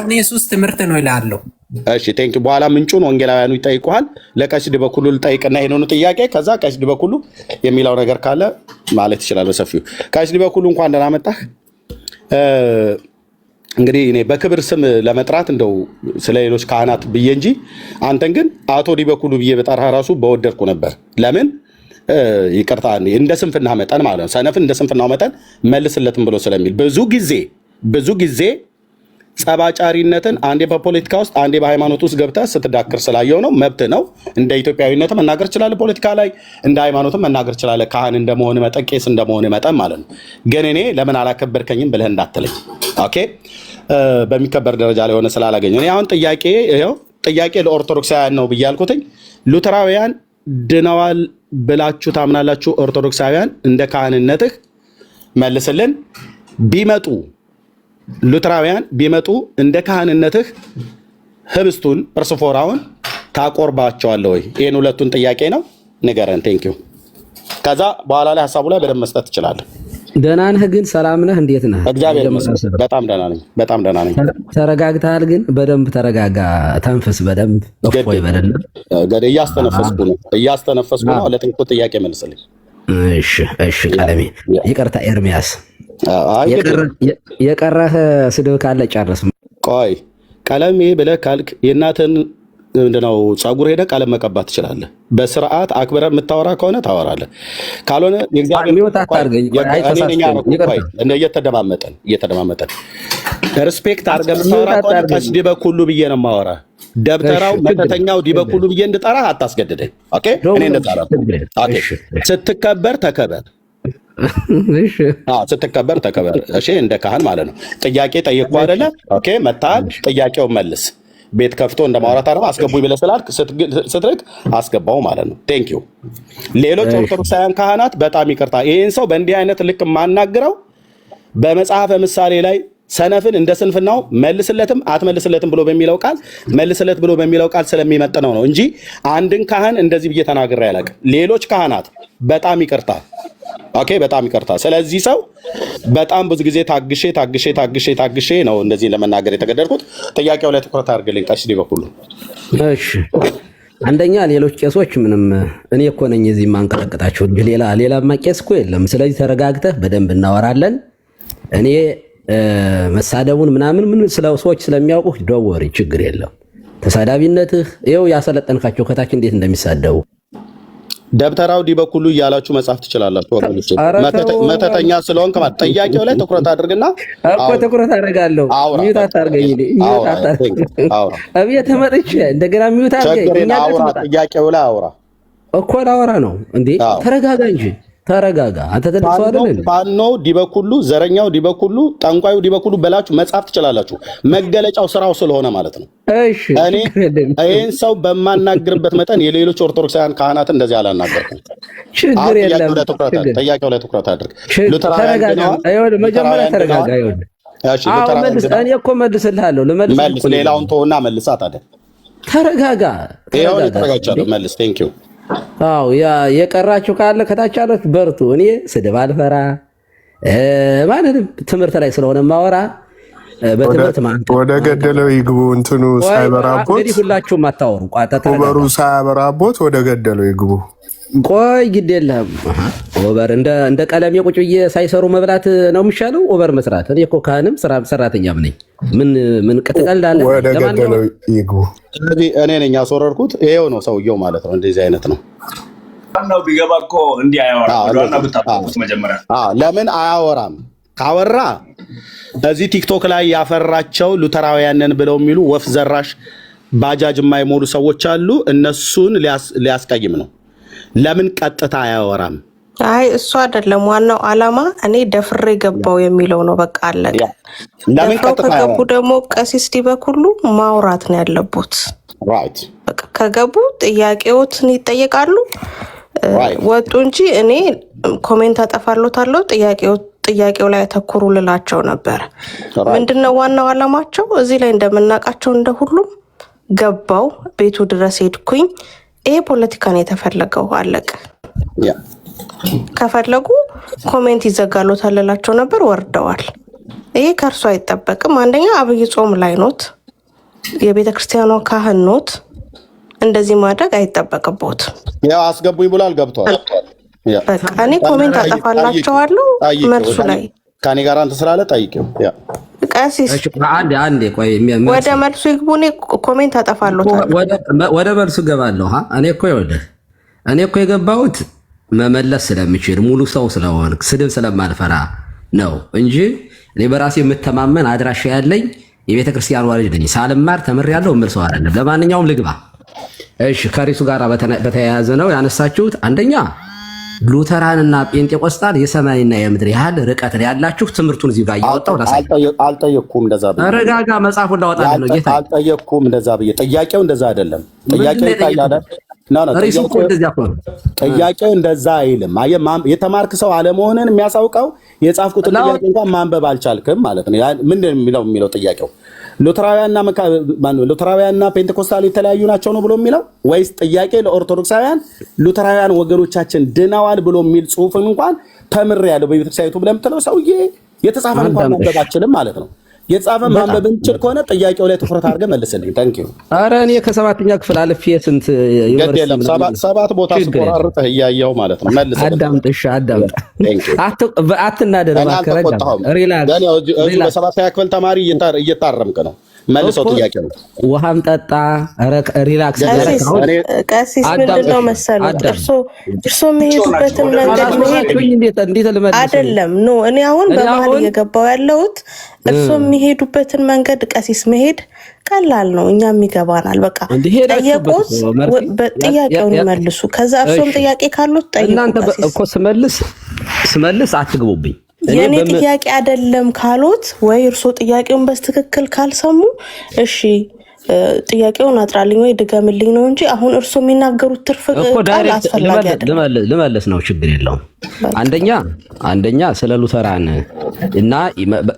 አሁን ኢየሱስ ትምህርት ነው ይላል። እሺ ቴንክ በኋላ ምንጩን ወንጌላውያኑ ይጠይቁሃል። ለቀሲስ ዲበኩሉ ልጠይቅና ይሄንን ጥያቄ ከዛ ቀሲስ ዲበኩሉ የሚለው ነገር ካለ ማለት ይችላል በሰፊው። ቀሲስ ዲበኩሉ እንኳን ደህና መጣህ። እንግዲህ እኔ በክብር ስም ለመጥራት እንደው ስለ ሌሎች ካህናት ብዬ እንጂ አንተን ግን አቶ ዲበኩሉ ብዬ በጠራህ ራሱ በወደድኩ ነበር። ለምን ይቅርታ እንደ ስንፍና መጠን ማለት ነው። ሰነፍን እንደ ስንፍናው መጠን መልስለትም ብሎ ስለሚል ብዙ ጊዜ ጸባጫሪነትን አንዴ በፖለቲካ ውስጥ አንዴ በሃይማኖት ውስጥ ገብተህ ስትዳክር ስላየው ነው። መብት ነው። እንደ ኢትዮጵያዊነት መናገር ይችላል፣ ፖለቲካ ላይ እንደ ሃይማኖትም መናገር ይችላል። ካህን እንደመሆን መጠን ቄስ እንደመሆን መጠን ማለት ነው። ግን እኔ ለምን አላከበርከኝም ብለህ እንዳትለኝ። ኦኬ በሚከበር ደረጃ ላይ ሆነ ስላላገኘ እኔ አሁን ጥያቄ ለኦርቶዶክሳውያን ነው ብያልኩትኝ። ሉተራውያን ድነዋል ብላችሁ ታምናላችሁ? ኦርቶዶክሳውያን እንደ ካህንነትህ መልስልን። ሉተራውያን ቢመጡ እንደ ካህንነትህ ህብስቱን እርስፎራውን ታቆርባቸዋለህ ወይ? ይህን ሁለቱን ጥያቄ ነው ንገረን። ቴንኪው። ከዛ በኋላ ላይ ሀሳቡ ላይ በደንብ መስጠት ትችላለህ። ደህና ነህ ግን? ሰላም ነህ? እንዴት ነህ? እግዚአብሔር ይመስገን በጣም ደህና ነኝ። ተረጋግተሃል ግን? በደንብ ተረጋጋ፣ ተንፍስ በደንብ እፎይ በደንብ። እያስተነፈስኩ ነው። ለጥንቁ ጥያቄ መልስልኝ። እሺ ቀለሜ። ይቅርታ ኤርሚያስ፣ የቀረህ ስድብ ካለ ጨርስ። ቆይ ቀለሜ ብለህ ካልክ የእናትህን ምንድነው ጸጉር ሄደህ ቀለም መቀባት ትችላለህ። በስርዓት አክብረህ የምታወራ ከሆነ ታወራለህ። ካልሆነ እየተደማመጠን ሪስፔክት አድርገህ የምታወራ ከሆነ ቀሲስ ዲበኩሉ ብዬ ነው የማወራ። ደብተራው መተተኛው ዲበኩሉ ብዬ እንድጠራህ አታስገድደኝ። ኦኬ እኔ እንድጠራ ስትከበር ተከበር። ስትከበር ተከበር። እሺ እንደ ካህን ማለት ነው። ጥያቄ ጠይቁ አይደለ? ኦኬ መታል ጥያቄውን መልስ። ቤት ከፍቶ እንደ ማውራት አረባ አስገቡኝ ብለህ ስላልክ ስትርቅ አስገባው ማለት ነው። ቴንክ ዩ። ሌሎች ኦርቶዶክሳውያን ካህናት በጣም ይቅርታ፣ ይህን ሰው በእንዲህ አይነት ልክ የማናግረው በመጽሐፈ ምሳሌ ላይ ሰነፍን እንደ ስንፍናው መልስለትም አትመልስለትም ብሎ በሚለው ቃል መልስለት ብሎ በሚለው ቃል ስለሚመጥነው ነው እንጂ አንድን ካህን እንደዚህ ብዬ ተናግሬ አላውቅም። ሌሎች ካህናት በጣም ይቅርታ። ኦኬ በጣም ይቅርታ። ስለዚህ ሰው በጣም ብዙ ጊዜ ታግሼ ነው እንደዚህ ለመናገር የተገደድኩት። ጥያቄው ላይ ትኩረት አድርግልኝ ቀሲስ ዲበኩሉ። እሺ አንደኛ ሌሎች ቄሶች ምንም እኔ እኮ ነኝ እዚህ የማንቀጠቅጣቸው እንጂ ሌላማ ቄስ እኮ የለም። ስለዚህ ተረጋግተህ በደንብ እናወራለን። እኔ መሳደቡን ምናምን ምን ሰዎች ስለሚያውቁ ደወሪ ችግር የለም። ተሳዳቢነትህ ይኸው ያሰለጠንካቸው ከታች እንዴት እንደሚሳደቡ ደብተራው ዲበኩሉ እያላችሁ መጻፍ ትችላላችሁ። ወገኖች መተተኛ ስለሆንክ ማለት ጥያቄው ላይ ትኩረት አድርግና እኮ ትኩረት አደርጋለሁ። ሚዩት አታርገኝ። አብዬ ተመጥቼ እንደገና ሚዩት አድርገኝ። ጥያቄው ላይ አውራ እኮ ላወራ ነው እንዴ? ተረጋጋ እንጂ ተረጋጋ። አንተ ተደርሰው አይደል? ፋኖ ዲበኩሉ፣ ዘረኛው ዲበኩሉ፣ ጠንቋዩ ዲበኩሉ በላችሁ መጻፍ ትችላላችሁ። መገለጫው ስራው ስለሆነ ማለት ነው። እሺ እኔ ይሄን ሰው በማናግርበት መጠን የሌሎች ኦርቶዶክሳውያን ካህናትን እንደዚህ አላናገርኩም። ችግር የለም። ጥያቄው ላይ ትኩረት አድርግ። መጀመሪያ ተረጋጋ። እኔ እኮ መልስልሃለሁ። መልስ፣ ሌላውን ተውና መልሳት አይደል? ተረጋጋ። መልስ። ቴንክ ዩ። አዎ የቀራችሁ ካለ ከታች አለት በርቱ። እኔ ስድብ አልፈራ ማለትም ትምህርት ላይ ስለሆነ ማወራ በትምህርት ማለት ወደ ገደለው ይግቡ። እንትኑ ሳይበራቦት እንግዲህ ሁላችሁም አታወሩ። ኦቨሩ ሳይበራቦት ወደ ገደለው ይግቡ። ቆይ ግድ የለም ኦቨር እንደ ቀለም የቁጭ ብዬ ሳይሰሩ መብላት ነው የሚሻለው ኦቨር መስራት። እኔ እኮ ካህንም ሰራተኛም ነኝ። ምን ቀጥቀልዳለ ወደ ገደለው ይግቡ። ስለዚህ እኔ ነኝ ያስወረርኩት። ይሄው ነው ሰውየው ማለት ነው። እንደዚህ አይነት ነው። ዋናው ቢገባ እኮ እንዲህ አያወራም። ዋና ብታውቁት መጀመሪያ ለምን አያወራም? ካወራ እዚህ ቲክቶክ ላይ ያፈራቸው ሉተራውያንን ብለው የሚሉ ወፍ ዘራሽ ባጃጅ የማይሞሉ ሰዎች አሉ። እነሱን ሊያስቀይም ነው። ለምን ቀጥታ አያወራም? አይ እሱ አይደለም ዋናው ዓላማ። እኔ ደፍሬ ገባው የሚለው ነው። በቃ አለቀ። ለምን ቀጥታ ከገቡ ደግሞ ቀሲስ ዲበኩሉ ማውራት ነው ያለቡት። ራይት በቃ ከገቡ ጥያቄዎትን ይጠየቃሉ። ወጡ እንጂ እኔ ኮሜንት አጠፋለታለሁ። ጥያቄው ላይ ተኩሩ ልላቸው ነበር። ምንድነው ዋናው ዓላማቸው? እዚህ ላይ እንደምናውቃቸው እንደ ሁሉም ገባው ቤቱ ድረስ ሄድኩኝ። ይሄ ፖለቲካ ነው የተፈለገው። አለቀ። ከፈለጉ ኮሜንት ይዘጋሉ ታለላቸው ነበር። ወርደዋል። ይሄ ከእርሱ አይጠበቅም። አንደኛ አብይ ጾም ላይ ኖት። የቤተ ክርስቲያኗ ካህን ኖት፣ እንደዚህ ማድረግ አይጠበቅቦትም። ያው አስገቡኝ ብሏል፣ ገብቷል። በቃ እኔ ኮሜንት አጠፋላቸዋለሁ መልሱ ላይ ከኔ ጋር አንተ ስላለ ጠይቂው። ያ ቀሲስ አንዴ ቆይ፣ ወደ መልሱ ይግቡ። እኔ ኮሜንት አጠፋለታለሁ፣ ወደ መልሱ ገባለሁ። እኔ እኮ የገባሁት መመለስ ስለምችል ሙሉ ሰው ስለሆን ስድብ ስለማልፈራ ነው እንጂ እኔ በራሴ የምተማመን አድራሻ ያለኝ የቤተ ክርስቲያን ልጅ ነኝ። ሳልማር ተምሬያለሁ የምል ሰው አይደለም። ለማንኛውም ልግባ። እሺ፣ ከሪሱ ጋር በተያያዘ ነው ያነሳችሁት። አንደኛ ሉተራንና ጴንጤቆስጣን የሰማይና የምድር ያህል ርቀት ያላችሁ ትምህርቱን እዚህ ጋር እያወጣሁ አልጠየቅኩም። እንደዛ ብዬ ረጋጋ መጽሐፉን ላወጣልህ ነው ጌታ። አልጠየቅኩም እንደዛ ብዬ። ጥያቄው እንደዛ አይደለም። ጥያቄው እንደዛ አይልም። የተማርክ ሰው አለመሆንን የሚያሳውቀው የጻፍኩትን ጥያቄ እንኳን ማንበብ አልቻልክም ማለት ነው። ምንድን የሚለው ጥያቄው ሉተራውያንና ፔንቴኮስታል የተለያዩ ናቸው ነው ብሎ የሚለው ወይስ ጥያቄ ለኦርቶዶክሳውያን ሉተራውያን ወገኖቻችን ድነዋል ብሎ የሚል ጽሁፍን እንኳን ተምሬያለሁ በቤተክርስቲያኒቱ ብለህ የምትለው ሰውዬ የተጻፈን እንኳን ማንበብ አልችልም ማለት ነው። የተጻፈ ማንበብ እንችል ከሆነ ጥያቄው ላይ ትኩረት አድርገህ መልስልኝ። ታንኪዩ። ኧረ እኔ ከ7ኛ ክፍል አልፌ ስንት ሰባት ቦታ ስቆራርጥህ እያየው ማለት ነው። መልስ። አዳምጥ። አትናደድ እባክህ። ሪላክስ። በ7ኛ ክፍል ተማሪ እየታረምክ ነው። መልሰው ጥያቄው ውሃም ጠጣ። ሪላክስ። ቀሲስ ምንድነው መሰሉት እርሶ የሚሄዱበትን መንገድ አይደለም ኖ እኔ አሁን በመሀል እየገባው ያለሁት እርሶ የሚሄዱበትን መንገድ ቀሲስ መሄድ ቀላል ነው፣ እኛም ይገባናል። በቃ ጠየቁት፣ ጥያቄውን ይመልሱ። ከዛ እርሶም ጥያቄ ካሉት ጠይቁ። እናንተ እኮ ስመልስ አትግቡብኝ። የኔ ጥያቄ አይደለም ካሉት ወይ እርሶ ጥያቄውን በትክክል ካልሰሙ እሺ ጥያቄውን አጥራልኝ ወይ ድገምልኝ ነው እንጂ አሁን እርሶ የሚናገሩት ትርፍ ቃል አስፈላጊ አይደለም። ልመልስ ነው፣ ችግር የለውም። አንደኛ ስለ ሉተራን እና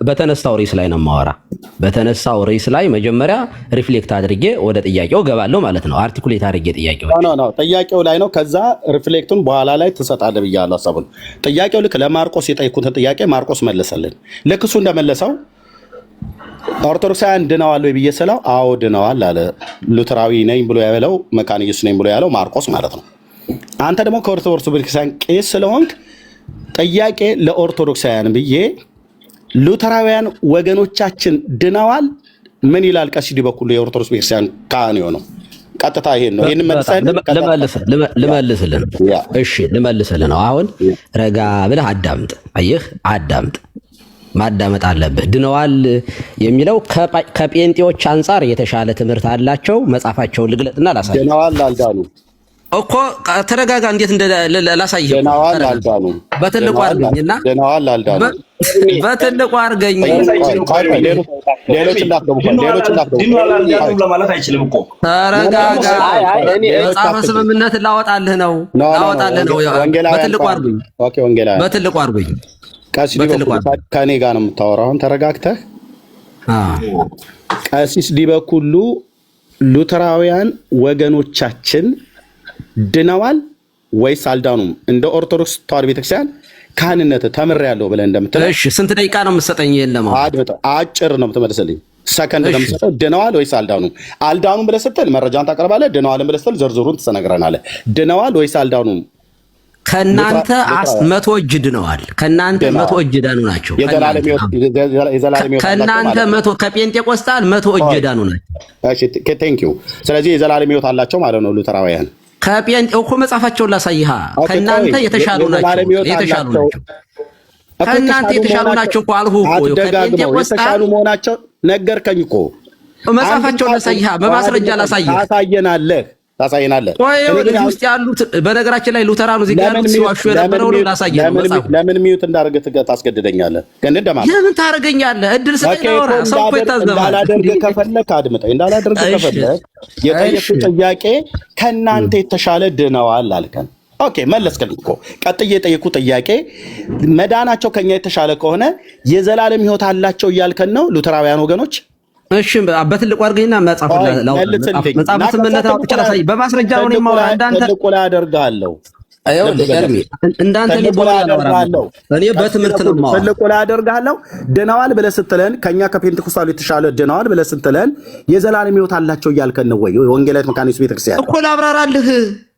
በተነሳው ርዕስ ላይ ነው የማወራ። በተነሳው ርዕስ ላይ መጀመሪያ ሪፍሌክት አድርጌ ወደ ጥያቄው ገባለሁ ማለት ነው። አርቲኩሌት አድርጌ ጥያቄው ላይ ነው። ከዛ ሪፍሌክቱን በኋላ ላይ ትሰጣለህ ብያለሁ ሀሳቡን። ጥያቄው ልክ ለማርቆስ የጠየቁትን ጥያቄ ማርቆስ መለሰልን። ልክ እሱ እንደመለሰው ኦርቶዶክሳውያን ድነዋል ወይ ብዬ ስለው አዎ ድነዋል አለ። ሉተራዊ ነኝ ብሎ ያለው መካነ ኢየሱስ ነኝ ብሎ ያለው ማርቆስ ማለት ነው። አንተ ደግሞ ከኦርቶዶክስ ቤተክርስቲያን ቄስ ስለሆንክ ጥያቄ ለኦርቶዶክሳውያን ብዬ ሉተራውያን ወገኖቻችን ድነዋል ምን ይላል? ቀሲስ ዲበኩሉ የኦርቶዶክስ ቤተክርስቲያን ካህን የሆነው ቀጥታ ይሄን ነው። ይሄን ልመልስልህ። እሺ ልመልስልህ ነው። አሁን ረጋ ብለህ አዳምጥ። አየህ፣ አዳምጥ፣ ማዳመጥ አለብህ። ድነዋል የሚለው ከጴንጤዎች አንጻር የተሻለ ትምህርት አላቸው። መጽሐፋቸውን ልግለጥና ላሳይ። ድነዋል አልዳኑ እኮ ተረጋጋ። እንዴት ላሳይህ? ድነዋል አልዳኑ። በትልቁ አድርገኝና ድነዋል አልዳኑ። በትልቁ አድርገኝ። ሌሎች እንዳትገቡ ለማለት አይችልም እኮ። ተረጋጋ። መጽሐፈ ስምምነት ላወጣልህ ነው። በትልቁ አድርገኝ። በትልቁ አድርገኝ። ቀሲስ ከኔ ጋር ነው የምታወራው። አሁን ተረጋግተህ። ቀሲስ ዲበኩሉ ሉተራውያን ወገኖቻችን ድነዋል ወይስ አልዳኑም? እንደ ኦርቶዶክስ ተዋሕዶ ቤተክርስቲያን ካህንነት ተምሬያለሁ ብለህ እንደምትለው፣ እሺ ስንት ደቂቃ ነው የምትሰጠኝ? አጭር ነው የምትመልስልኝ። ሰከንድ ነው የምትሰጠው። ድነዋል ወይስ አልዳኑም? አልዳኑም ብለህ ስትል መረጃን ታቀርባለህ። ድነዋልን ብለህ ስትል ዝርዝሩን ትነግረናለህ። ድነዋል ወይስ አልዳኑም? ከናንተ 100 እጅ ድነዋል። ከናንተ 100 እጅ ዳኑ ናቸው። ከናንተ 100 ከጴንጤቆስጣል 100 እጅ ዳኑ ናቸው። እሺ ቴንክ ዩ። ስለዚህ የዘላለም ሕይወት አላቸው ማለት ነው ሉተራውያን። ከጴንጤ እኮ መጽሐፋቸውን ላሳይሃ። ከናንተ የተሻሉ ናቸው። ከናንተ የተሻሉ ናቸው እኮ አልሁህ እኮ። ከጴንጤቆስጣል የተሻሉ መሆናቸው ነገርከኝ እኮ። መጽሐፋቸውን ላሳይሃ፣ በማስረጃ ላሳይህ። ታሳየናለህ። ውስጥ ያሉት በነገራችን ላይ ሉተራኑ እዚህ ጋር ሲዋሹ የነበረው ነው። ላሳየህ መጽሐፉ። ለምን ሚዩት እንዳደርግህ ታስገድደኛለህ? ለምን ታደርገኛለህ? እድል ስጠኝ ነው። ሰው እኮ ይታዘባል። እንዳላደርግህ ከፈለክ አድምጠኝ። እንዳላደርግህ ከፈለክ የጠየኩት ጥያቄ ከእናንተ የተሻለ ድነዋል አልከን። ኦኬ መለስከልኝ እኮ። ቀጥዬ የጠየኩት ጥያቄ መዳናቸው ከኛ የተሻለ ከሆነ የዘላለም ሕይወት አላቸው እያልከን ነው ሉተራውያን ወገኖች? እሺ በትልቁ አድርገኝና መጽሐፍ ስምምነት አውጥቼ ላሳይ። በማስረጃ ነው የማወራው። አንዳንተ ትልቁ ላይ አደርጋለሁ። እንዳንተ እኔ በትምህርት ነው የማወራው። ትልቁ ላይ አደርጋለሁ ድነዋል ብለህ ስትለን ከኛ ከፔንቴኮስታሉ የተሻለ ድነዋል ብለህ ስትለን የዘላለም ሕይወት አላቸው እያልከን ነው ወይ? ወንጌላዊት መካነ ኢየሱስ ቤተክርስቲያን እኮ ላብራራልህ።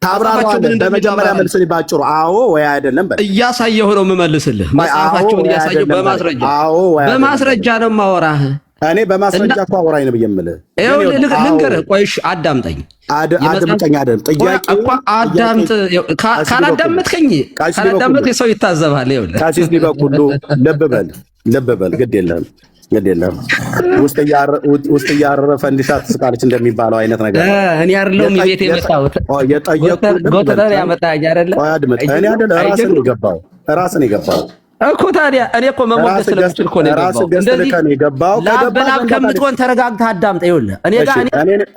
ታብራራለህ። በመጀመሪያ መልስልኝ ባጭሩ አዎ ወይ አይደለም በል። እያሳየሁ ነው የምመልስልህ። መጽሐፋቸውን እያሳየሁ በማስረጃ ነው የማወራህ። እኔ በማስረጃ እኮ አወራኝ ነው የምልህ። ልንገርህ፣ ቆይሽ አዳምጠኝ። አድምጠኝ አይደል? ጥያቄ እኮ አዳምጥ። ካላዳመጥከኝ ሰው ይታዘባል። ይኸውልህ ካሲስ ሊበኩሉ ልብ በል ግድ የለም ውስጥ እያረረ ፈንዲሻ ትስቃለች እንደሚባለው አይነት ነገር እኔ አይደለሁም ቤት የመጣሁት። ጎተተን ያመጣኝ አይደለ? እኔ አይደለ ራስን የገባው እኮ ታዲያ እኔ እኮ መሞገስ ስለምችል እኮ ነው የገባው። በላብ ከምትሆን ተረጋግተህ አዳምጠኝ። ይኸውልህ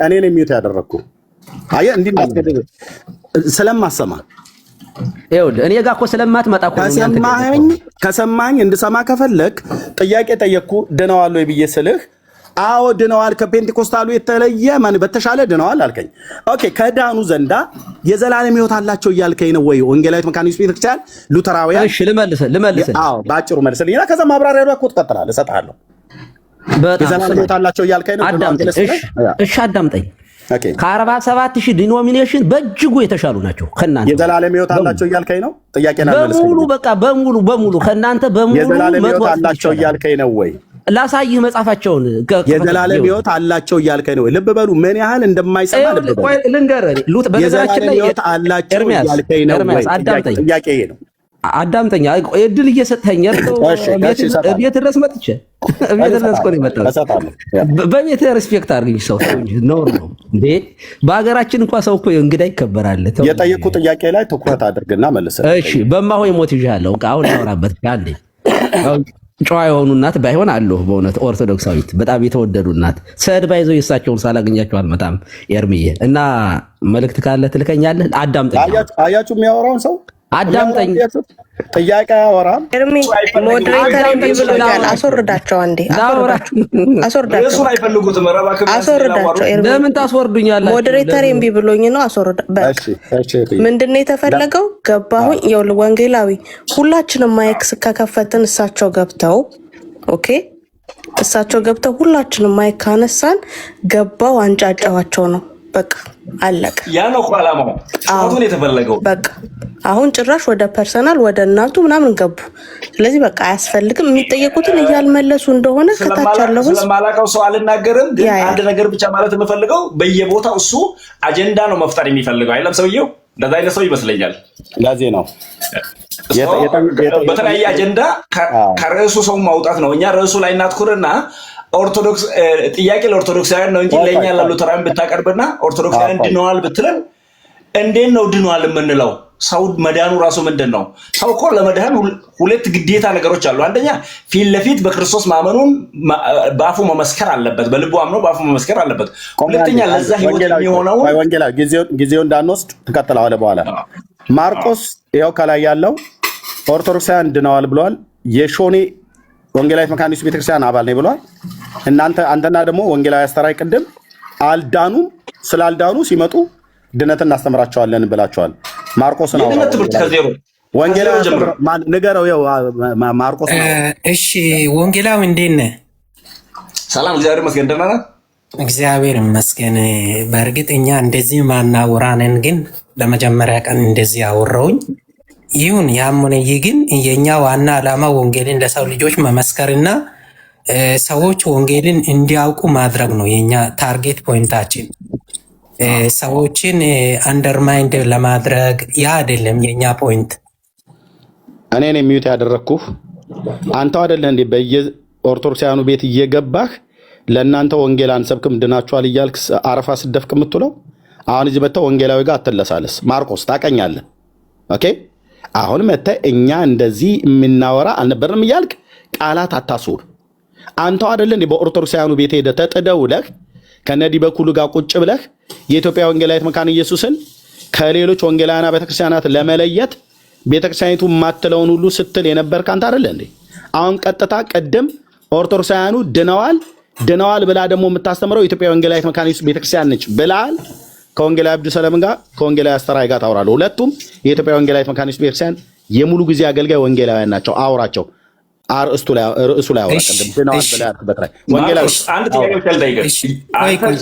እኔ ነኝ ሚውት ያደረግኩህ። አየህ እንዲህ እንዳትገድል ስለማሰማ ይኸውልህ እኔ ጋር እኮ ስለማትመጣ እኮ ከሰማኝ እንድሰማ ከፈለግ ጥያቄ ጠየቅኩ። ድነዋል ወይ ብዬ ስልህ አዎ ድነዋል፣ ከፔንቴኮስታሉ የተለየ በተሻለ ድነዋል አልከኝ። ኦኬ ከዳኑ ዘንዳ የዘላለም ሕይወት አላቸው እያልከኝ ነው ወይ? ወንጌላዊት መካነ ኢየሱስ ቤተክርስቲያን ሉተራውያን? እሺ ልመልስልህ። አዎ ባጭሩ መልስልኝና ከዛ ማብራሪያ እኮ ትቀጥላለህ፣ እሰጥሃለሁ። የዘላለም ሕይወት አላቸው እያልከኝ ነው? እሺ አዳምጠኝ። ከ47,000 ዲኖሚኔሽን በእጅጉ የተሻሉ ናቸው ከናንተ። የዘላለም ሕይወት አላቸው እያልከኝ ነው? ጥያቄና መልስ በሙሉ ከናንተ በሙሉ የዘላለም ሕይወት አላቸው እያልከኝ ነው ወይ? ላሳይህ መጽሐፋቸውን። የዘላለም ሕይወት አላቸው እያልከኝ ነው? ልብ በሉ ምን ያህል እንደማይሰማ ልብ በሉ። ልንገርህ የዘላለም ሕይወት አላቸው እያልከኝ ነው ወይ? ጥያቄ ይሄ ነው። አዳምጠኛ እድል እየሰጠኝ ቤት ድረስ መጥቼ ቤት ድረስ እኮ ነው የመጣሁት። በቤት ሪስፔክት አድርግኝ። ሰው ነውር ነው እንዴ? በሀገራችን እንኳን ሰው እኮ እንግዳ ይከበራል። የጠየኩህ ጥያቄ ላይ ትኩረት አድርግና መልስ። እሺ በማሆይ ሞት ይዣለሁ። አሁን ያወራበት አንዴ ጨዋ የሆኑ እናት ባይሆን አለሁ። በእውነት ኦርቶዶክሳዊት በጣም የተወደዱ እናት ሰድባ ይዘው የእሳቸውን ሳላገኛቸው አልመጣም። ኤርሚዬ እና መልእክት ካለ ትልከኛለህ። አዳምጠኝ። አያችሁ የሚያወራውን ሰው አዳምጠኝ። ጥያቄ አያወራም። ኤርሚ ሞዴሬተር እምቢ ብሎኛል። አስወርዳቸው አንዴ አስወርዳቸው። ለምን ታስወርዱኛላችሁ? ሞዴሬተር እምቢ ብሎኝ ነው። ምንድን ነው የተፈለገው? ገባሁኝ። ይኸውልህ ወንጌላዊ ሁላችንም ማይክ ከከፈትን እሳቸው ገብተው ኦኬ፣ እሳቸው ገብተው ሁላችንም ማይክ ካነሳን ገባው አንጫጫዋቸው ነው። በቃ አለቀ። ያ ነው እኮ ዓላማው። ጾቱን የተፈለገው በቃ አሁን ጭራሽ ወደ ፐርሰናል ወደ እናቱ ምናምን ገቡ። ስለዚህ በቃ አያስፈልግም። የሚጠየቁትን እያልመለሱ እንደሆነ ከታች ያለው ስለማላውቀው ሰው አልናገርም። ግን አንድ ነገር ብቻ ማለት የምፈልገው በየቦታው እሱ አጀንዳ ነው መፍጠር የሚፈልገው አይደለም ሰውየው። እንደዛ አይነት ሰው ይመስለኛል። ለዚህ ነው በተለያየ አጀንዳ ከርዕሱ ሰው ማውጣት ነው። እኛ ርዕሱ ላይ እናትኩርና ኦርቶዶክስ ጥያቄ ለኦርቶዶክሳውያን ነው እንጂ ለኛ ለሉተራውያን ብታቀርብና ኦርቶዶክሳውያን ድነዋል ብትለን እንዴት ነው ድነዋል የምንለው? ሰው መዳኑ ራሱ ምንድን ነው? ሰው እኮ ለመዳን ሁለት ግዴታ ነገሮች አሉ። አንደኛ ፊት ለፊት በክርስቶስ ማመኑን በአፉ መመስከር አለበት፣ በልቡ አምኖ በአፉ መመስከር አለበት። ሁለተኛ ለዛ ህይወት የሚሆነው ወንጌላ ጊዜው እንዳንወስድ ትቀጥላለህ በኋላ። ማርቆስ ይኸው ከላይ ያለው ኦርቶዶክሳውያን ድነዋል ብሏል። የሾኔ ወንጌላዊት መካነ ኢየሱስ ቤተክርስቲያን አባል ነኝ ብሏል። አንተና ደግሞ ወንጌላዊ አስተራይ ቅድም አልዳኑም፣ ስላልዳኑ ሲመጡ ድነትን እናስተምራቸዋለን ብላቸዋል። ማርቆስ ነው ወንጌላዊ ንገረው። ማርቆስ ነው። እሺ ወንጌላዊ እንዴት ነህ? ሰላም፣ እግዚአብሔር ይመስገን። ደህና ነህ? እግዚአብሔር ይመስገን። በእርግጥ እኛ እንደዚህ ማናወራነን፣ ግን ለመጀመሪያ ቀን እንደዚህ አወራውኝ። ይሁን ያም ሆነ ይህ ግን የኛ ዋና ዓላማ ወንጌልን ለሰው ልጆች መመስከርና ሰዎች ወንጌልን እንዲያውቁ ማድረግ ነው የኛ ታርጌት ፖይንታችን። ሰዎችን አንደርማይንድ ለማድረግ ያ አይደለም የኛ ፖይንት። እኔን የሚዩት ያደረግኩህ አንተው አይደለህ እንዴ? በየኦርቶዶክሳውያኑ ቤት እየገባህ ለእናንተ ወንጌል አንሰብክም ድናችኋል እያልክ አረፋ ስደፍቅ የምትውለው አሁን እዚህ መጥተህ ወንጌላዊ ጋር አትለሳለስ። ማርቆስ ታቀኛለህ። ኦኬ አሁን መጥተህ እኛ እንደዚህ የምናወራ አልነበርንም እያልክ ቃላት አታስውር። አንተው አይደለህ እንዴ በኦርቶዶክሳውያኑ ቤት ሄደህ ተጥደውለህ ከነዲ በኩሉ ጋር ቁጭ ብለህ የኢትዮጵያ ወንጌላዊት መካነ ኢየሱስን ከሌሎች ወንጌላውያን ቤተክርስቲያናት ለመለየት ቤተክርስቲያኒቱ የማትለውን ሁሉ ስትል የነበርክ አንተ አይደለህ እንዴ? አሁን ቀጥታ ቀደም ኦርቶዶክሳውያኑ ድነዋል ብላ ደግሞ የምታስተምረው የኢትዮጵያ ወንጌላዊት መካነ ኢየሱስ ቤተክርስቲያን ነች ብላል። ከወንጌላዊ አብዱሰላም ጋር ከወንጌላዊ አስተራይ ጋር ታወራለህ። ሁለቱም የኢትዮጵያ ወንጌላዊት መካኒስት ቤተክርስቲያን የሙሉ ጊዜ አገልጋይ ወንጌላውያን ናቸው። አውራቸው ርዕሱ ላይ አውራ። ቅድም ድነዋል ብለህ አልክበት ላይ ወንጌላዊ አንድ ጥያቄ ብቻ ልጠይቅህ።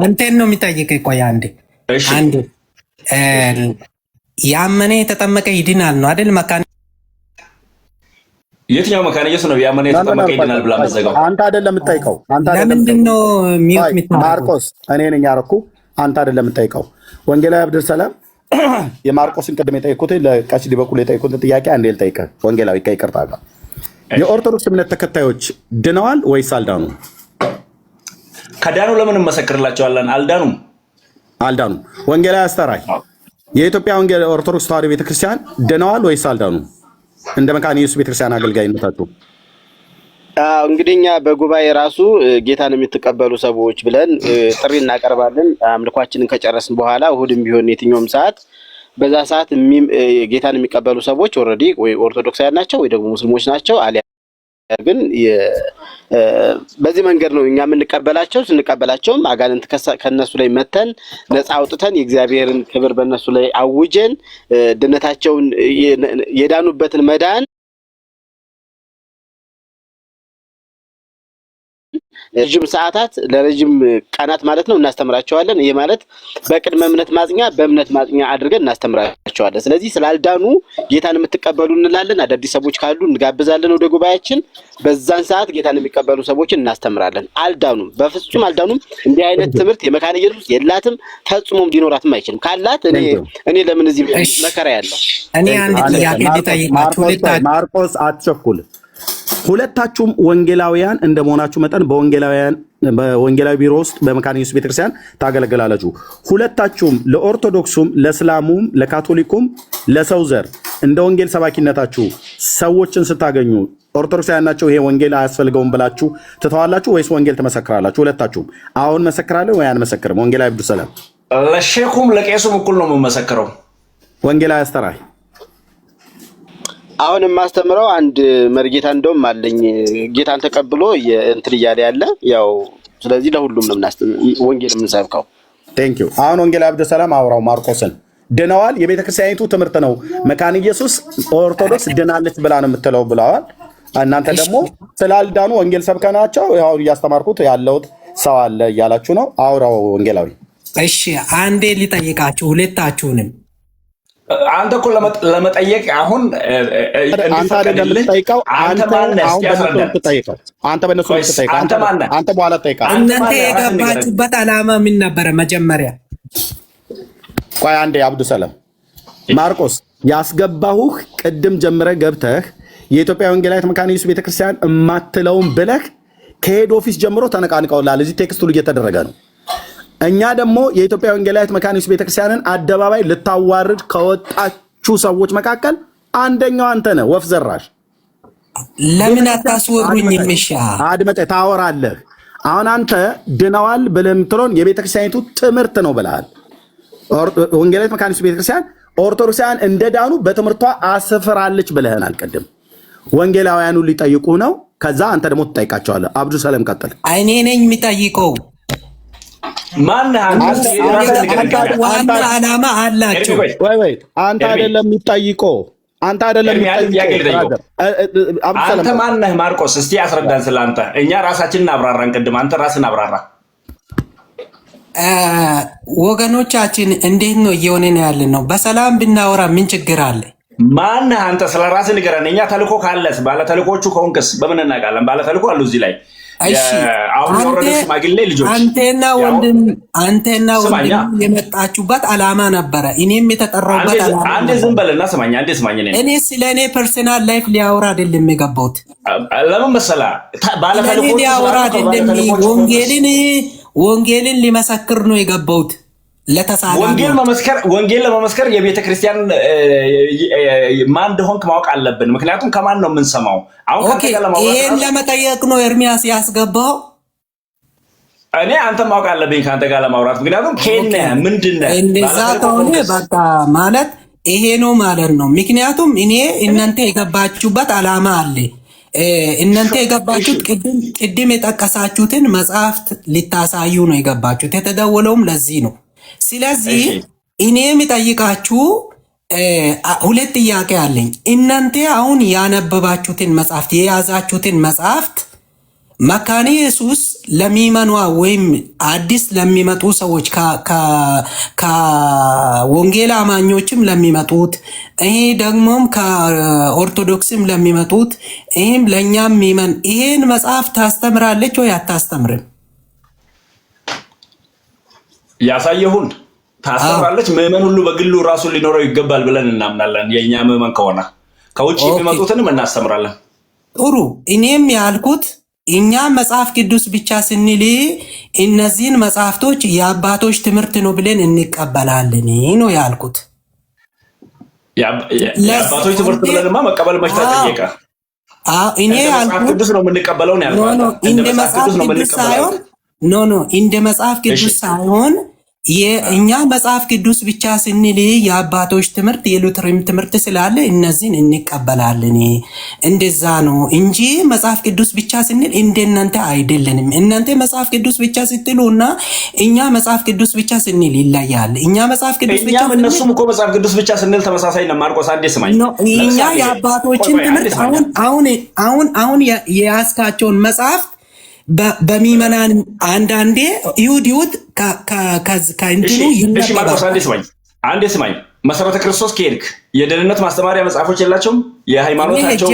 አንተን ነው የሚጠይቅህ። ቆይ አንዴ ያመነ የተጠመቀ ይድናል ነው አይደል? የትኛው መካነ ኢየሱስ ነው ያመነ የተጠመቀ ይድናል ብላ መዘጋው? አንተ አይደለም የምትጠይቀው። ለምንድን ነው ማርቆስ እኔ ነኝ ያረኩ። አንተ አይደለም የምትጠይቀው። ወንጌላዊ አብዱሰላም የማርቆስን ቅድም የጠየቁት ለቀሲስ ዲበኩሉ የጠየቁትን ጥያቄ አንዴ ልጠይቅህ። ወንጌላዊ ከይቅርታ ጋር የኦርቶዶክስ እምነት ተከታዮች ድነዋል ወይስ አልዳኑም? ከዳኑ ለምን እንመሰክርላቸዋለን? አልዳኑም። ወንጌላዊ አስተራይ የኢትዮጵያ ወንጌል ኦርቶዶክስ ተዋሕዶ ቤተክርስቲያን ድነዋል ወይስ አልዳኑም? እንደ መካነ ኢየሱስ ቤተክርስቲያን አገልጋይነታችሁ እንግዲህ እኛ በጉባኤ ራሱ ጌታን የምትቀበሉ ሰዎች ብለን ጥሪ እናቀርባለን። አምልኳችንን ከጨረስን በኋላ እሁድም ቢሆን የትኛውም ሰዓት በዛ ሰዓት ጌታን የሚቀበሉ ሰዎች ኦልሬዲ ወይ ኦርቶዶክሳውያን ናቸው ወይ ደግሞ ሙስሊሞች ናቸው። አሊያ ግን በዚህ መንገድ ነው እኛ የምንቀበላቸው። ስንቀበላቸውም አጋንንት ከነሱ ላይ መተን ነፃ አውጥተን የእግዚአብሔርን ክብር በእነሱ ላይ አውጀን ድነታቸውን የዳኑበትን መዳን ረጅም ሰዓታት ለረጅም ቀናት ማለት ነው እናስተምራቸዋለን። ይሄ ማለት በቅድመ እምነት ማጽኛ በእምነት ማጽኛ አድርገን እናስተምራቸዋለን። ስለዚህ ስላልዳኑ ጌታን የምትቀበሉ እንላለን። አዳዲስ ሰዎች ካሉ እንጋብዛለን ወደ ጉባኤያችን። በዛን ሰዓት ጌታን የሚቀበሉ ሰዎችን እናስተምራለን። አልዳኑም፣ በፍጹም አልዳኑም። እንዲህ አይነት ትምህርት የመካነ ኢየሱስ የላትም፣ ፈጽሞም ሊኖራትም አይችልም። ካላት እኔ ለምን እዚህ መከራ ያለው? እኔ አንድ ጥያቄ ልጠይቃችሁ። ማርቆስ አትቸኩል። ሁለታችሁም ወንጌላውያን እንደመሆናችሁ መጠን በወንጌላዊ ቢሮ ውስጥ በመካነ ኢየሱስ ቤተክርስቲያን ታገለግላላችሁ። ሁለታችሁም ለኦርቶዶክሱም፣ ለእስላሙም፣ ለካቶሊኩም፣ ለሰው ዘር እንደ ወንጌል ሰባኪነታችሁ ሰዎችን ስታገኙ ኦርቶዶክሳውያን ናቸው ይሄ ወንጌል አያስፈልገውም ብላችሁ ትተዋላችሁ ወይስ ወንጌል ትመሰክራላችሁ? ሁለታችሁም አሁን መሰክራለሁ ወይ አንመሰክርም? ወንጌላዊ አብዱሰላም ለሼኩም ለቄሱም እኩል ነው የምመሰክረው። ወንጌላዊ አስተራይ አሁን የማስተምረው አንድ መርጌታ እንደውም አለኝ ጌታን ተቀብሎ እንትን እያለ ያለ ያው። ስለዚህ ለሁሉም ነው ወንጌል የምንሰብከው። ቴንክ ዩ። አሁን ወንጌላዊ አብዱሰላም አውራው ማርቆስን ድነዋል። የቤተክርስቲያኒቱ ትምህርት ነው መካነ ኢየሱስ ኦርቶዶክስ ድናለች ብላ ነው የምትለው ብለዋል። እናንተ ደግሞ ስላልዳኑ ወንጌል ሰብከናቸው ያው እያስተማርኩት ያለውት ሰው አለ እያላችሁ ነው። አውራው ወንጌላዊ። እሺ አንዴ ሊጠይቃችሁ ሁለታችሁንም። አንተ እኮ ለመጠየቅ አሁን አንተ አይደለም የምትጠይቀው። አንተ በእነሱ የምትጠይቀው አንተ በኋላ ትጠይቃለህ። እናንተ የገባችሁበት ዓላማ ምን ነበረ መጀመሪያ? ቆይ አንዴ አብዱሰላም ማርቆስ ያስገባሁህ ቅድም ጀምረህ ገብተህ የኢትዮጵያ ወንጌላዊት መካነ ኢየሱስ ቤተክርስቲያን እማትለውን ብለህ ከሄድ ኦፊስ ጀምሮ ተነቃንቀውላል። እዚህ ቴክስቱ እየተደረገ ነው። እኛ ደግሞ የኢትዮጵያ ወንጌላዊት መካነ ኢየሱስ ቤተክርስቲያንን አደባባይ ልታዋርድ ከወጣችሁ ሰዎች መካከል አንደኛው አንተ ነህ። ወፍ ዘራሽ ለምን አታስወሩኝ? ምሻ አድመጠ ታወራለህ። አሁን አንተ ድነዋል ብለህ የምትለውን የቤተክርስቲያኒቱ ትምህርት ነው ብለሃል። ወንጌላዊት መካነ ኢየሱስ ቤተክርስቲያን ኦርቶዶክሳውያን እንደዳኑ በትምህርቷ አስፍራለች ብለህናል። ቅድም ወንጌላውያኑ ሊጠይቁ ነው። ከዛ አንተ ደግሞ ትጠይቃቸዋለህ። አብዱሰላም ቀጥል። እኔ ነኝ የሚጠይቀው። ዋና ዓላማ አላቸው። አንተ አይደለም የሚጠይቀው። አንተ ማነህ ማርቆስ? እስቲ አስረዳን ስለአንተ። እኛ ራሳችንን አብራራን። ቅድም አንተ ራስን አብራራ። ወገኖቻችን እንዴት ነው እየሆነን ያለን ነው? በሰላም ብናወራ ምን ችግር አለ? ማነህ አንተ? ስለ ራስህ ንገረን። እኛ ተልኮ ካለስ ባለተልኮቹ ከሆንክስ በምን እናውቃለን? ባለተልኮ አሉ እዚህ ላይ አንተና ወንድም የመጣችሁበት ዓላማ ነበረ። እኔም የተጠራሁበት ዓላማ። አንዴ ዝም በልና ስማኝ፣ አንዴ ስማኝ። እኔ ስለ እኔ ፐርሰናል ላይፍ ሊያወራ አይደለም የገባሁት። ለምን መሰለህ? ባለተልኮ ሊያወራ አይደለም፣ ወንጌልን ሊመሰክር ነው የገባሁት። ወንጌል ለመመስከር የቤተ ክርስቲያን ማን እንደሆንክ ማወቅ አለብን። ምክንያቱም ከማን ነው የምንሰማው? ይሄን ለመጠየቅ ነው ኤርሚያስ ያስገባው። እኔ አንተ ማወቅ አለብኝ ከአንተ ጋር ለማውራት። ምክንያቱም ምንድን ነህ? እንደዛ ከሆነ በቃ ማለት ይሄ ነው ማለት ነው። ምክንያቱም እናንተ የገባችሁበት ዓላማ አለ። እናንተ የገባችሁት ቅድም የጠቀሳችሁትን መጽሐፍት ሊታሳዩ ነው የገባችሁት። የተደወለውም ለዚህ ነው። ስለዚህ እኔ የምጠይቃችሁ ሁለት ጥያቄ አለኝ። እናንተ አሁን ያነበባችሁትን መጽሐፍት የያዛችሁትን መጽሐፍት መካነ ኢየሱስ ለሚመኗ ወይም አዲስ ለሚመጡ ሰዎች ከወንጌል አማኞችም ለሚመጡት ይሄ ደግሞም ከኦርቶዶክስም ለሚመጡት ይሄም ለኛም ሚመን ይሄን መጽሐፍ ታስተምራለች ወይ አታስተምርም? ያሳየሁን ታስተምራለች። ምዕመን ሁሉ በግሉ ራሱን ሊኖረው ይገባል ብለን እናምናለን። የኛ ምዕመን ከሆነ ከውጭ የሚመጡትንም እናስተምራለን። ጥሩ። እኔም ያልኩት እኛ መጽሐፍ ቅዱስ ብቻ ስንል እነዚህን መጽሐፍቶች የአባቶች ትምህርት ነው ብለን እንቀበላለን ነው ያልኩት። የአባቶች ትምህርት ብለንማ መቀበል መች ተጠየቀ? እኔ መጽሐፍ ቅዱስ ነው የምንቀበለው ነው ያልኩት። እንደ መጽሐፍ ቅዱስ ሳይሆን እንደ መጽሐፍ ቅዱስ ሳይሆን የእኛ መጽሐፍ ቅዱስ ብቻ ስንል የአባቶች ትምህርት የሉተርም ትምህርት ስላለ እነዚህን እንቀበላለን። እንደዛ ነው እንጂ መጽሐፍ ቅዱስ ብቻ ስንል እንደናንተ አይደለንም። እናንተ መጽሐፍ ቅዱስ ብቻ ስትሉና እኛ መጽሐፍ ቅዱስ ብቻ ስንል ይለያል። እኛ መጽሐፍ ቅዱስ ብቻ ስንል እነሱም እኮ መጽሐፍ ቅዱስ ብቻ ስንል ተመሳሳይ ነው። ማርቆስ አንዴ ስማኝ። እኛ የአባቶችን ትምህርት አሁን የያዝካቸውን መጽሐፍት በሚመናን አንዳንዴ ይሁዲውት ከእንትኑ ማርቆስ አንዴ ስማኝ። መሰረተ ክርስቶስ ከሄድክ የደህንነት ማስተማሪያ መጽሐፎች የላቸውም? የሃይማኖታቸው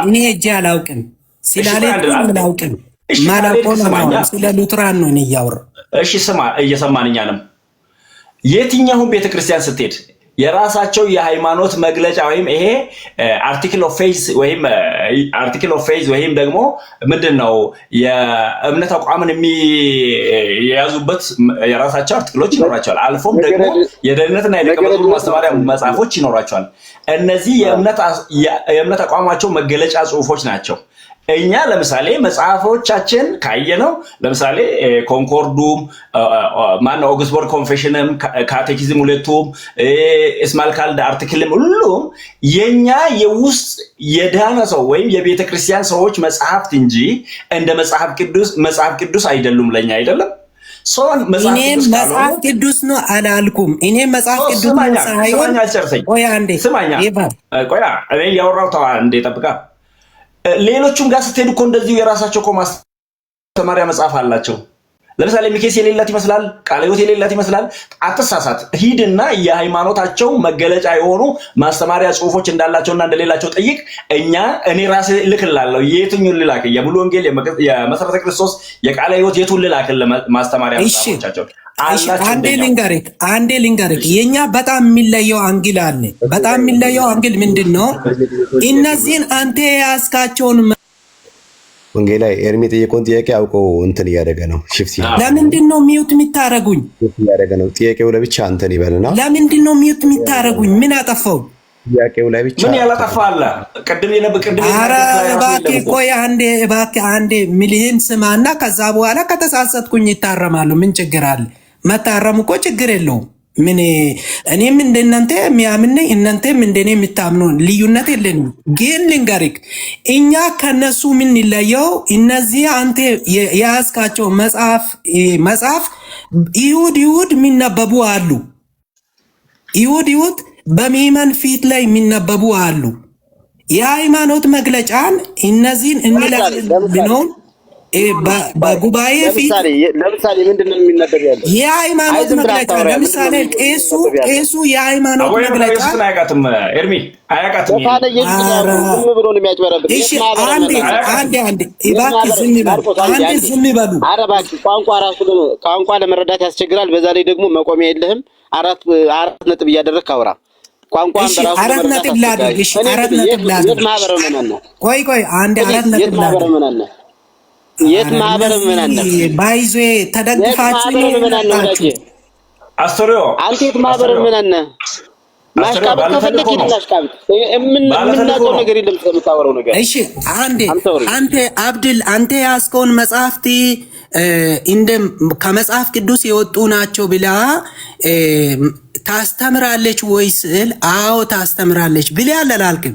እኔ ሄጄ አላውቅም። አላውቅም ስለ ሉትራን ነው እያወራሁ። እሺ ስማ፣ እየሰማን እኛንም የትኛውን ቤተክርስቲያን ስትሄድ የራሳቸው የሃይማኖት መግለጫ ወይም ይሄ አርቲክል ኦፍ ፌዝ ወይም ደግሞ ምንድነው የእምነት አቋምን የሚያዙበት የራሳቸው አርቲክሎች ይኖራቸዋል። አልፎም ደግሞ የደህንነትና የደቀ መዝሙር ማስተማሪያ መጽሐፎች ይኖራቸዋል። እነዚህ የእምነት አቋማቸው መገለጫ ጽሁፎች ናቸው። እኛ ለምሳሌ መጽሐፎቻችን ካየነው ለምሳሌ ኮንኮርዱም ማነው ኦግስቦርግ ኮንፌሽንም ካቴኪዝም ሁለቱም እስማልካልድ አርቲክልም ሁሉም የኛ የውስጥ የዳነ ሰው ወይም የቤተ ክርስቲያን ሰዎች መጽሐፍት እንጂ እንደ መጽሐፍ ቅዱስ አይደሉም። ለኛ አይደለም። መጽሐፍ ቅዱስ ነው አላልኩም። እኔ መጽሐፍ ቅዱስ ነው ሳይሆን ስማኛ ቆያ እኔ ያወራው ተዋ እንደ ጠብቃ ሌሎቹም ጋር ስትሄዱ እኮ እንደዚሁ የራሳቸው እኮ ማስተማሪያ መጽሐፍ አላቸው። ለምሳሌ ሚኬስ የሌላት ይመስላል፣ ቃለ ሕይወት የሌላት ይመስላል። አትሳሳት። ሂድና የሃይማኖታቸው መገለጫ የሆኑ ማስተማሪያ ጽሁፎች እንዳላቸውና እንደሌላቸው ጠይቅ። እኔ ራሴ ልክላለሁ። የትኛውን ልላክ? የሙሉ ወንጌል፣ የመሰረተ ክርስቶስ፣ የቃለ ሕይወት የቱን ልላክ? ማስተማሪያ መጽሐፎቻቸው አንዴ ልንገርህ። የኛ በጣም የሚለየው አንግል አለ። በጣም የሚለየው አንግል ምንድን ነው? እነዚህን አንተ የያዝካቸውን ወንጌላዊ ኤርሚ ጠየቀውን ጥያቄ አውቀው እንትን እያደረገ ነው። ሽፍት ለምንድን ነው ሚዩት የሚታረጉኝ? እያደረገ ነው። ጥያቄው ለብቻ እንትን ይበልና ለምንድን ነው ሚዩት የሚታረጉኝ? ምን አጠፋው? ጥያቄው ላይ ብቻ ምን ያላጠፋ አለ? እባክህ ቆይ አንዴ ሚሊየን ስማና ከዛ በኋላ ከተሳሳትኩኝ ይታረማለሁ። ምን ችግር አለ? መታረም እኮ ችግር የለውም። ምን እኔም እንደናንተ የሚያምን እናንተም እንደኔ የምታምኑ ልዩነት የለንም። ግን ልንገርህ እኛ ከነሱ ምን ይለየው? እነዚህ አንተ የያዝካቸው መጽሐፍ ይሁድ የሚነበቡ አሉ። ይሁድ በሚመን ፊት ላይ የሚነበቡ አሉ። የሃይማኖት መግለጫን እነዚህን እንላለን ብለው በጉባኤ ፊት ለምሳሌ ምንድነው የሚነበብ ያለው? የሃይማኖት መግለጫ ለምሳሌ ቄሱ የሃይማኖት መግለጫ አያውቃትም። ኤርሚ አያውቃትም። እሺ አንዴ እባክህ ዝም በሉ። ኧረ እባክህ ቋንቋ ለመረዳት ያስቸግራል። በዛ ላይ ደግሞ መቆሚያ የለህም። አራት ነጥብ እያደረግህ አውራ። ቋንቋን በራሱ አራት ነጥብ ላድርግ። እሺ አራት ነጥብ ላድርግ። ቆይ አንዴ አራት ነጥብ ላድርግ። የት ማህበር ምን አለ? ባይዞ ተደግፋችሁ ነው አስተሪዮ አንተ የት ማህበር ምን አለ? ማሽቃበጥ ከፈለክ ይላሽቃበጥ የምናውቀው ነገር የለም ስለምታወራው ነገር። እሺ አንተ አብድል አንተ ያስከውን መጽሐፍት እንደ ከመጽሐፍ ቅዱስ የወጡ ናቸው ብላ ታስተምራለች ወይስ? አዎ ታስተምራለች ብላ አላልክም?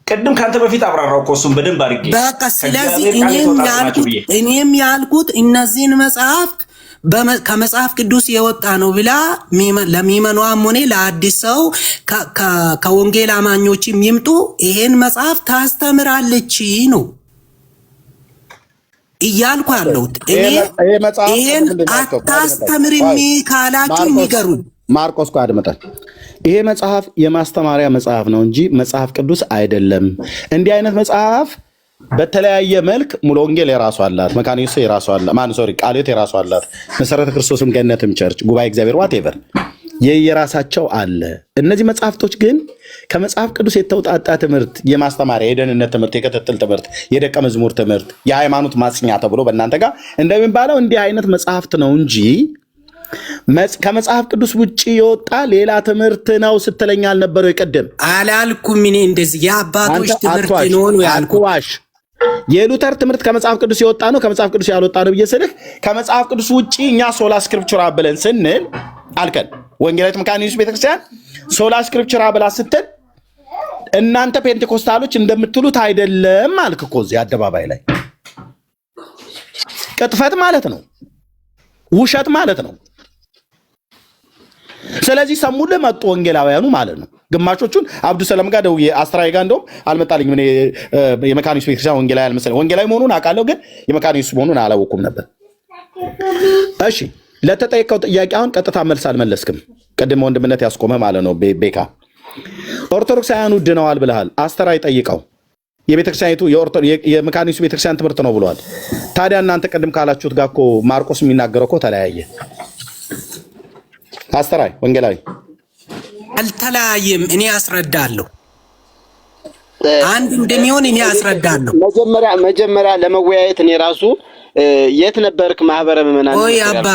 ቅድም ካንተ በፊት አብራራው እኮ እሱን በደንብ አድርጌ። በቃ ስለዚህ እኔም ያልኩት እነዚህን መጽሐፍት ከመጽሐፍ ቅዱስ የወጣ ነው ብላ ለሚመኗም ሆነ ለአዲስ ሰው ከወንጌል አማኞችም ይምጡ ይሄን መጽሐፍ ታስተምራለች ነው እያልኩ ያለሁት። እኔ ይሄን አታስተምርም ካላችሁ ንገሩኝ። ማርቆስ እኮ አድምጠን፣ ይሄ መጽሐፍ የማስተማሪያ መጽሐፍ ነው እንጂ መጽሐፍ ቅዱስ አይደለም። እንዲህ አይነት መጽሐፍ በተለያየ መልክ ሙሉ ወንጌል የራሱ አላት፣ መካነ ኢየሱስ የራሱ አላት፣ ቃለ ሕይወት የራሱ አላት፣ መሰረተ ክርስቶስም ገነትም ቸርች ጉባኤ እግዚአብሔር ዋቴቨር የየራሳቸው አለ። እነዚህ መጽሐፍቶች ግን ከመጽሐፍ ቅዱስ የተውጣጣ ትምህርት፣ የማስተማሪያ የደህንነት ትምህርት፣ የክትትል ትምህርት፣ የደቀ መዝሙር ትምህርት፣ የሃይማኖት ማጽኛ ተብሎ በእናንተ ጋር እንደሚባለው እንዲህ አይነት መጽሐፍት ነው እንጂ ከመጽሐፍ ቅዱስ ውጭ የወጣ ሌላ ትምህርት ነው ስትለኝ አልነበረው? ይቀደም አላልኩም። እኔ እንደዚህ የአባቶች ትምህርት ነው ያልኩሽ። የሉተር ትምህርት ከመጽሐፍ ቅዱስ የወጣ ነው፣ ከመጽሐፍ ቅዱስ ያልወጣ ነው ብዬ ስልህ ከመጽሐፍ ቅዱስ ውጭ እኛ ሶላ ስክሪፕቹራ ብለን ስንል አልከን። ወንጌላዊት መካነ ኢየሱስ ቤተክርስቲያን ሶላ ስክሪፕቹራ ብላ ስትል እናንተ ፔንቴኮስታሎች እንደምትሉት አይደለም አልክ እኮ እዚህ አደባባይ ላይ። ቅጥፈት ማለት ነው፣ ውሸት ማለት ነው። ስለዚህ ሰሙልህ መጡ ወንጌላውያኑ ማለት ነው። ግማሾቹን አብዱ ሰለም ጋር ደውዬ አስተራይ ጋር እንደውም አልመጣልኝም። እኔ የመካነ ኢየሱስ ቤተክርስቲያን ወንጌላዊ አልመሰለኝ። ወንጌላዊ መሆኑን አውቃለሁ፣ ግን የመካነ ኢየሱስ መሆኑን አላወኩም ነበር። እሺ፣ ለተጠየቀው ጥያቄ አሁን ቀጥታ መልስ አልመለስክም። ቅድም ወንድምነት ያስቆመ ማለት ነው። ቤካ ኦርቶዶክሳውያኑ ድነዋል ብለሃል። አስተራይ ጠይቀው የቤተክርስቲያኒቱ የመካነ ኢየሱስ ቤተክርስቲያን ትምህርት ነው ብለዋል። ታዲያ እናንተ ቅድም ካላችሁት ጋር እኮ ማርቆስ የሚናገረው እኮ ተለያየ። አስተራይ ወንጌላዊ አልተለያየም። እኔ አስረዳለሁ፣ አንድ እንደሚሆን እኔ አስረዳለሁ። መጀመሪያ ለመወያየት እኔ ራሱ የት ነበርክ? ማህበረ ምዕመናን ወይ አባ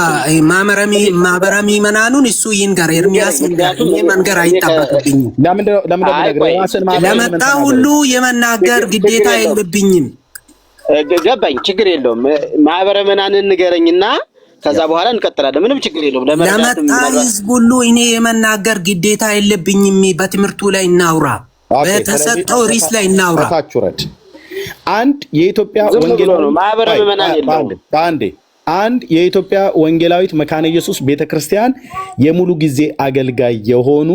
ማህበረ ምዕመናኑን እሱ ይንገር፣ ኤርሚያስ ይንገር። እኔ መንገር አይጠበቅብኝም። ለመጣ ሁሉ የመናገር ግዴታ የለብኝም። ገባኝ፣ ችግር የለውም። ማህበረ ምዕመናንን ንገረኝና ከዛ በኋላ እንቀጥላለን። ምንም ችግር የለውም። ለመጣ ህዝብ ሁሉ እኔ የመናገር ግዴታ የለብኝም። በትምህርቱ ላይ እናውራ፣ በተሰጠው ርዕስ ላይ እናውራ። አንድ የኢትዮጵያ አንድ የኢትዮጵያ ወንጌላዊት መካነ ኢየሱስ ቤተክርስቲያን የሙሉ ጊዜ አገልጋይ የሆኑ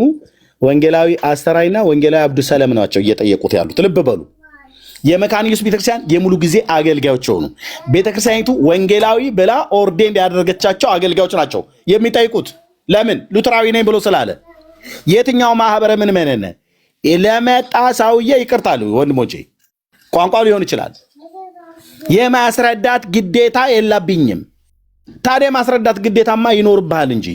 ወንጌላዊ አስተራይና ወንጌላዊ አብዱ ሰለም ናቸው እየጠየቁት ያሉት። ልብ በሉ። የመካነ ኢየሱስ ቤተክርስቲያን የሙሉ ጊዜ አገልጋዮች ሆኑ ቤተክርስቲያኒቱ ወንጌላዊ ብላ ኦርዴንድ ያደረገቻቸው አገልጋዮች ናቸው የሚጠይቁት። ለምን? ሉተራዊ ነኝ ብሎ ስላለ። የትኛው ማህበረ ምን መነነ ለመጣ ሰውዬ ይቅርታሉ ወንድሞቼ፣ ቋንቋ ሊሆን ይችላል። የማስረዳት ግዴታ የለብኝም። ታዲያ ማስረዳት ግዴታማ ይኖርብሃል እንጂ።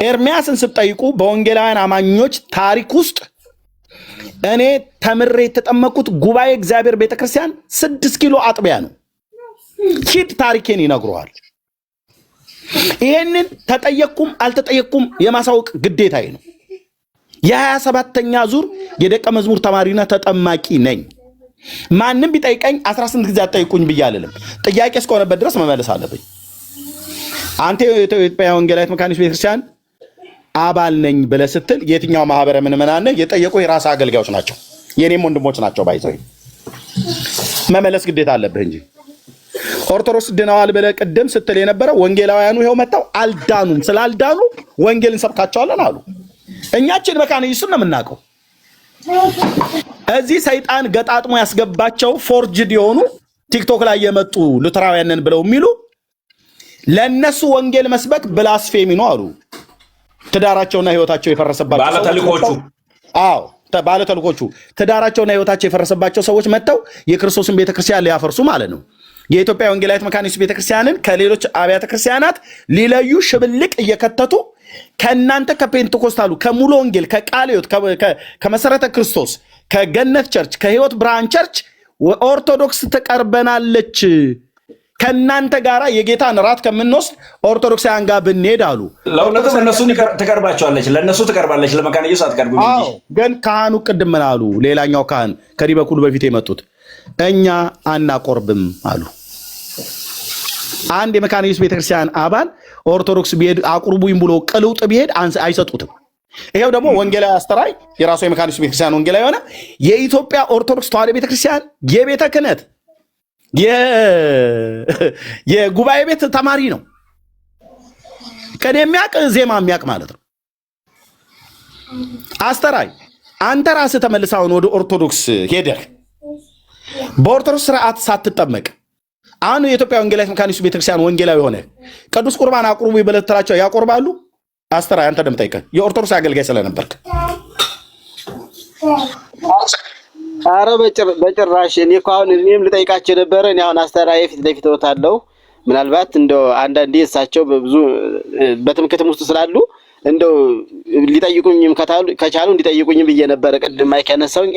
ኤርሚያስን ስትጠይቁ በወንጌላውያን አማኞች ታሪክ ውስጥ እኔ ተምሬ የተጠመቁት ጉባኤ እግዚአብሔር ቤተክርስቲያን 6 ኪሎ አጥቢያ ነው። ሂድ ታሪኬን ይነግረዋል። ይሄንን ተጠየቅኩም አልተጠየቅኩም የማሳወቅ ግዴታዬ ነው። የ27ኛ ዙር የደቀ መዝሙር ተማሪና ተጠማቂ ነኝ። ማንም ቢጠይቀኝ 18 ጊዜ አትጠይቁኝ ብዬ አልልም። ጥያቄ እስከሆነበት ድረስ መመለስ አለብኝ። አንተ የኢትዮጵያ ወንጌላዊት መካነ ኢየሱስ ቤተክርስቲያን አባል ነኝ ብለህ ስትል የትኛው ማህበረ ምዕመናን የጠየቁ የራስ አገልጋዮች ናቸው፣ የኔም ወንድሞች ናቸው። ባይዘው መመለስ ግዴታ አለብህ እንጂ ኦርቶዶክስ ድነዋል ብለህ ቅድም ስትል የነበረ ወንጌላውያኑ ይኸው መጣው አልዳኑም፣ ስላልዳኑ ወንጌል እንሰብካቸዋለን አሉ። እኛችን መካነ ኢየሱስ ነው የምናውቀው። እዚህ ሰይጣን ገጣጥሞ ያስገባቸው ፎርጅድ የሆኑ ቲክቶክ ላይ የመጡ ሉተራውያንን ብለው የሚሉ ለነሱ ወንጌል መስበክ ብላስፌሚ ነው አሉ። ትዳራቸውና ህይወታቸው የፈረሰባቸው ባለተልቆቹ ባለተልቆቹ ትዳራቸውና ህይወታቸው የፈረሰባቸው ሰዎች መጥተው የክርስቶስን ቤተክርስቲያን ሊያፈርሱ ማለት ነው። የኢትዮጵያ ወንጌላዊት መካነ ኢየሱስ ቤተክርስቲያንን ከሌሎች አብያተ ክርስቲያናት ሊለዩ ሽብልቅ እየከተቱ ከእናንተ ከፔንቴኮስታሉ ከሙሉ ወንጌል ከቃለ ሕይወት ከመሰረተ ክርስቶስ ከገነት ቸርች ከህይወት ብርሃን ቸርች ኦርቶዶክስ ትቀርበናለች፣ ከእናንተ ጋራ የጌታን ራት ከምንወስድ ኦርቶዶክሳውያን ጋር ብንሄድ አሉ። ለእውነትም እነሱ ትቀርባቸዋለች፣ ለእነሱ ትቀርባለች፣ ለመካነ ኢየሱስ አትቀርብም እንጂ። ግን ካህኑ ቅድም ምን አሉ? ሌላኛው ካህን ከዲህ በኩል በፊት የመጡት እኛ አናቆርብም አሉ። አንድ የመካነ ኢየሱስ ቤተክርስቲያን አባል ኦርቶዶክስ ቢሄድ አቁርቡኝ ብሎ ቅልውጥ ቢሄድ አይሰጡትም። ይሄው ደግሞ ወንጌላዊ አስተራይ የራሱ የመካነ ኢየሱስ ቤተክርስቲያን ወንጌላዊ ሆነ የኢትዮጵያ ኦርቶዶክስ ተዋሕዶ ቤተክርስቲያን የቤተ ክህነት የጉባኤ ቤት ተማሪ ነው። ቅኔ የሚያውቅ ዜማ የሚያውቅ ማለት ነው። አስተራይ አንተ ራስህ ተመልሰህ አሁን ወደ ኦርቶዶክስ ሄደህ በኦርቶዶክስ ስርዓት ሳትጠመቅ አሁን የኢትዮጵያ ወንጌላዊት መካኒቱ ቤተክርስቲያን ወንጌላዊ ሆነ ቅዱስ ቁርባን አቁርቡ ይበለጥራቸው ያቆርባሉ። አስተራይ አንተ ደምጠይቀ የኦርቶዶክስ አገልጋይ ስለነበርክ አረ በጭራሽ እኔ እኮ አሁን እኔም ልጠይቃቸው ነበረ። እኔ አሁን አስተራዬ ፊት ለፊት እወጣለሁ። ምናልባት እንደው አንዳንዴ እሳቸው በብዙ በትምክህትም ውስጥ ስላሉ እንደው ሊጠይቁኝም ከቻሉ እንዲጠይቁኝም ብዬ ነበረ። ቅድም ማይክ ያነሳውኝ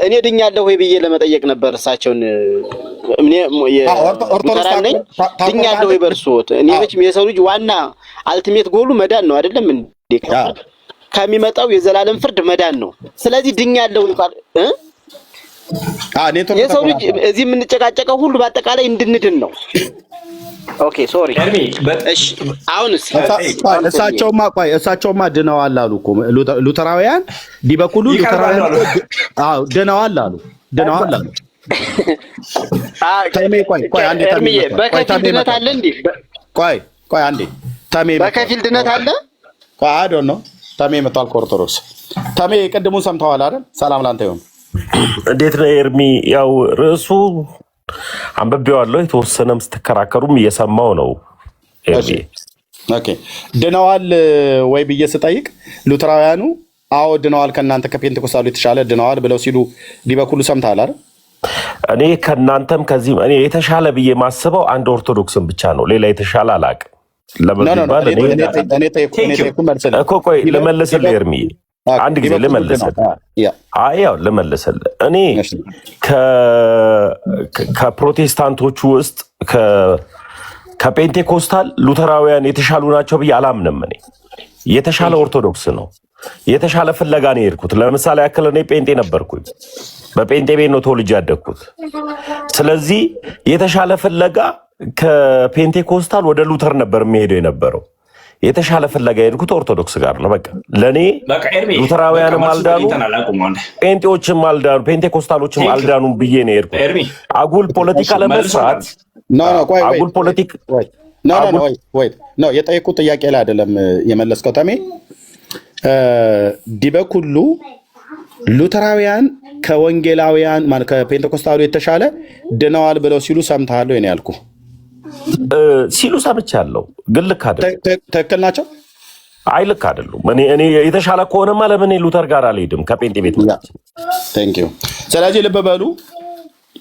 እኔ ድኛለሁ ወይ ብዬ ለመጠየቅ ነበር እሳቸውን። እኔ ነኝ ድኛለሁ ወይ በእርስዎት? እኔ መቼም የሰው ልጅ ዋና አልቲሜት ጎሉ መዳን ነው አይደለም እንዴ? ከሚመጣው የዘላለም ፍርድ መዳን ነው። ስለዚህ ድኛለሁ ይባል የሰው ልጅ እዚህ የምንጨቃጨቀው ሁሉ በአጠቃላይ እንድንድን ነው። ኦኬ ሶሪ። እሺ አሁንስ እሳቸውማ ድነዋል አሉ እኮ ሉተራውያን ዲበኩሉ ሉተራውያን ድነዋል አሉ። ቆይ አንዴ በከፊል ድነት አለ እንዴ? ቆይ አንዴ በከፊል ድነት አለ። ቆይ አይ ዶንት ኖ ተሜ መጣል ከኦርቶዶክስ ተሜ ቅድሙን ሰምተዋል አይደል? ሰላም ላንተ ይሁን። እንዴት ነው ኤርሚ? ያው ርዕሱ አንብቤዋለሁ። የተወሰነም ስትከራከሩም እየሰማው ነው ኤርሚ። ኦኬ ድነዋል ወይ ብዬ ስጠይቅ ሉተራውያኑ አዎ ድነዋል፣ ከእናንተ ከፔንቴኮስታሉ የተሻለ ድነዋል ብለው ሲሉ ዲበኩሉ ሰምተሃል አይደል? እኔ ከእናንተም ከዚህም እኔ የተሻለ ብዬ ማስበው አንድ ኦርቶዶክስን ብቻ ነው። ሌላ የተሻለ አላውቅም። ቆይ ልመልስልህ ኤርሚ፣ አንድ ጊዜ ልመልስልህ። ያው ልመልስልህ። እኔ ከፕሮቴስታንቶቹ ውስጥ ከፔንቴኮስታል ሉተራውያን የተሻሉ ናቸው ብዬ አላምንም። እኔ የተሻለ ኦርቶዶክስ ነው፣ የተሻለ ፍለጋ ነው የሄድኩት። ለምሳሌ ያክል እኔ ጴንጤ ነበርኩኝ፣ በጴንጤ ቤት ነው ተወልጄ ያደግኩት። ስለዚህ የተሻለ ፍለጋ ከፔንቴኮስታል ወደ ሉተር ነበር የሚሄደው የነበረው። የተሻለ ፍለጋ የሄድኩት ኦርቶዶክስ ጋር ነው። በቃ ለእኔ ሉተራውያንም አልዳኑ፣ ጴንጤዎችም አልዳኑ፣ ፔንቴኮስታሎችም አልዳኑ ብዬ ነው የሄድኩት። አጉል ፖለቲካ ለመስራት አጉል ፖለቲካ የጠየቁት ጥያቄ ላይ አይደለም የመለስከው ተሜ። ዲበኩሉ ሉተራውያን ከወንጌላውያን ማለት ከፔንቴኮስታሉ የተሻለ ድነዋል ብለው ሲሉ ሰምተሃል ወይ ነው ያልኩ። ሲሉ ሰምቻለሁ፣ ግን ልክ አይደለም። ትክክል ናቸው? አይ ልክ አይደሉም። እኔ የተሻለ ከሆነማ ለምን ሉተር ጋር አልሄድም ከጴንጤ ቤት? ቴንክ ዩ። ስለዚህ ልብ በሉ፣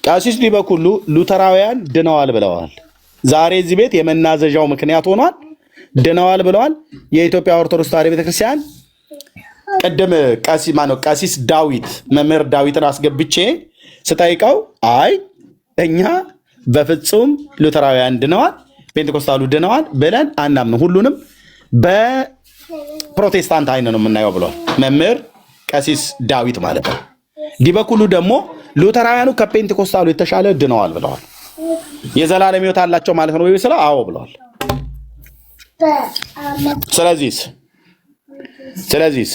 ቀሲስ ዲበኩሉ ሉተራውያን ድነዋል ብለዋል። ዛሬ እዚህ ቤት የመናዘዣው ምክንያት ሆኗል። ድነዋል ብለዋል። የኢትዮጵያ ኦርቶዶክስ ተዋሕዶ ቤተክርስቲያን ቅድም ቀሲስ ዳዊት መምህር ዳዊትን አስገብቼ ስጠይቀው አይ እኛ በፍጹም ሉተራውያን ድነዋል፣ ፔንቴኮስታሉ ድነዋል ብለን አናምንም፣ ሁሉንም በፕሮቴስታንት አይን ነው የምናየው ብሏል መምህር ቀሲስ ዳዊት ማለት ነው። ዲበኩሉ ደግሞ ሉተራውያኑ ከፔንቴኮስታሉ የተሻለ ድነዋል ብለዋል። የዘላለም ሕይወት አላቸው ማለት ነው ወይ ስለ አዎ ብለዋል። ስለዚህ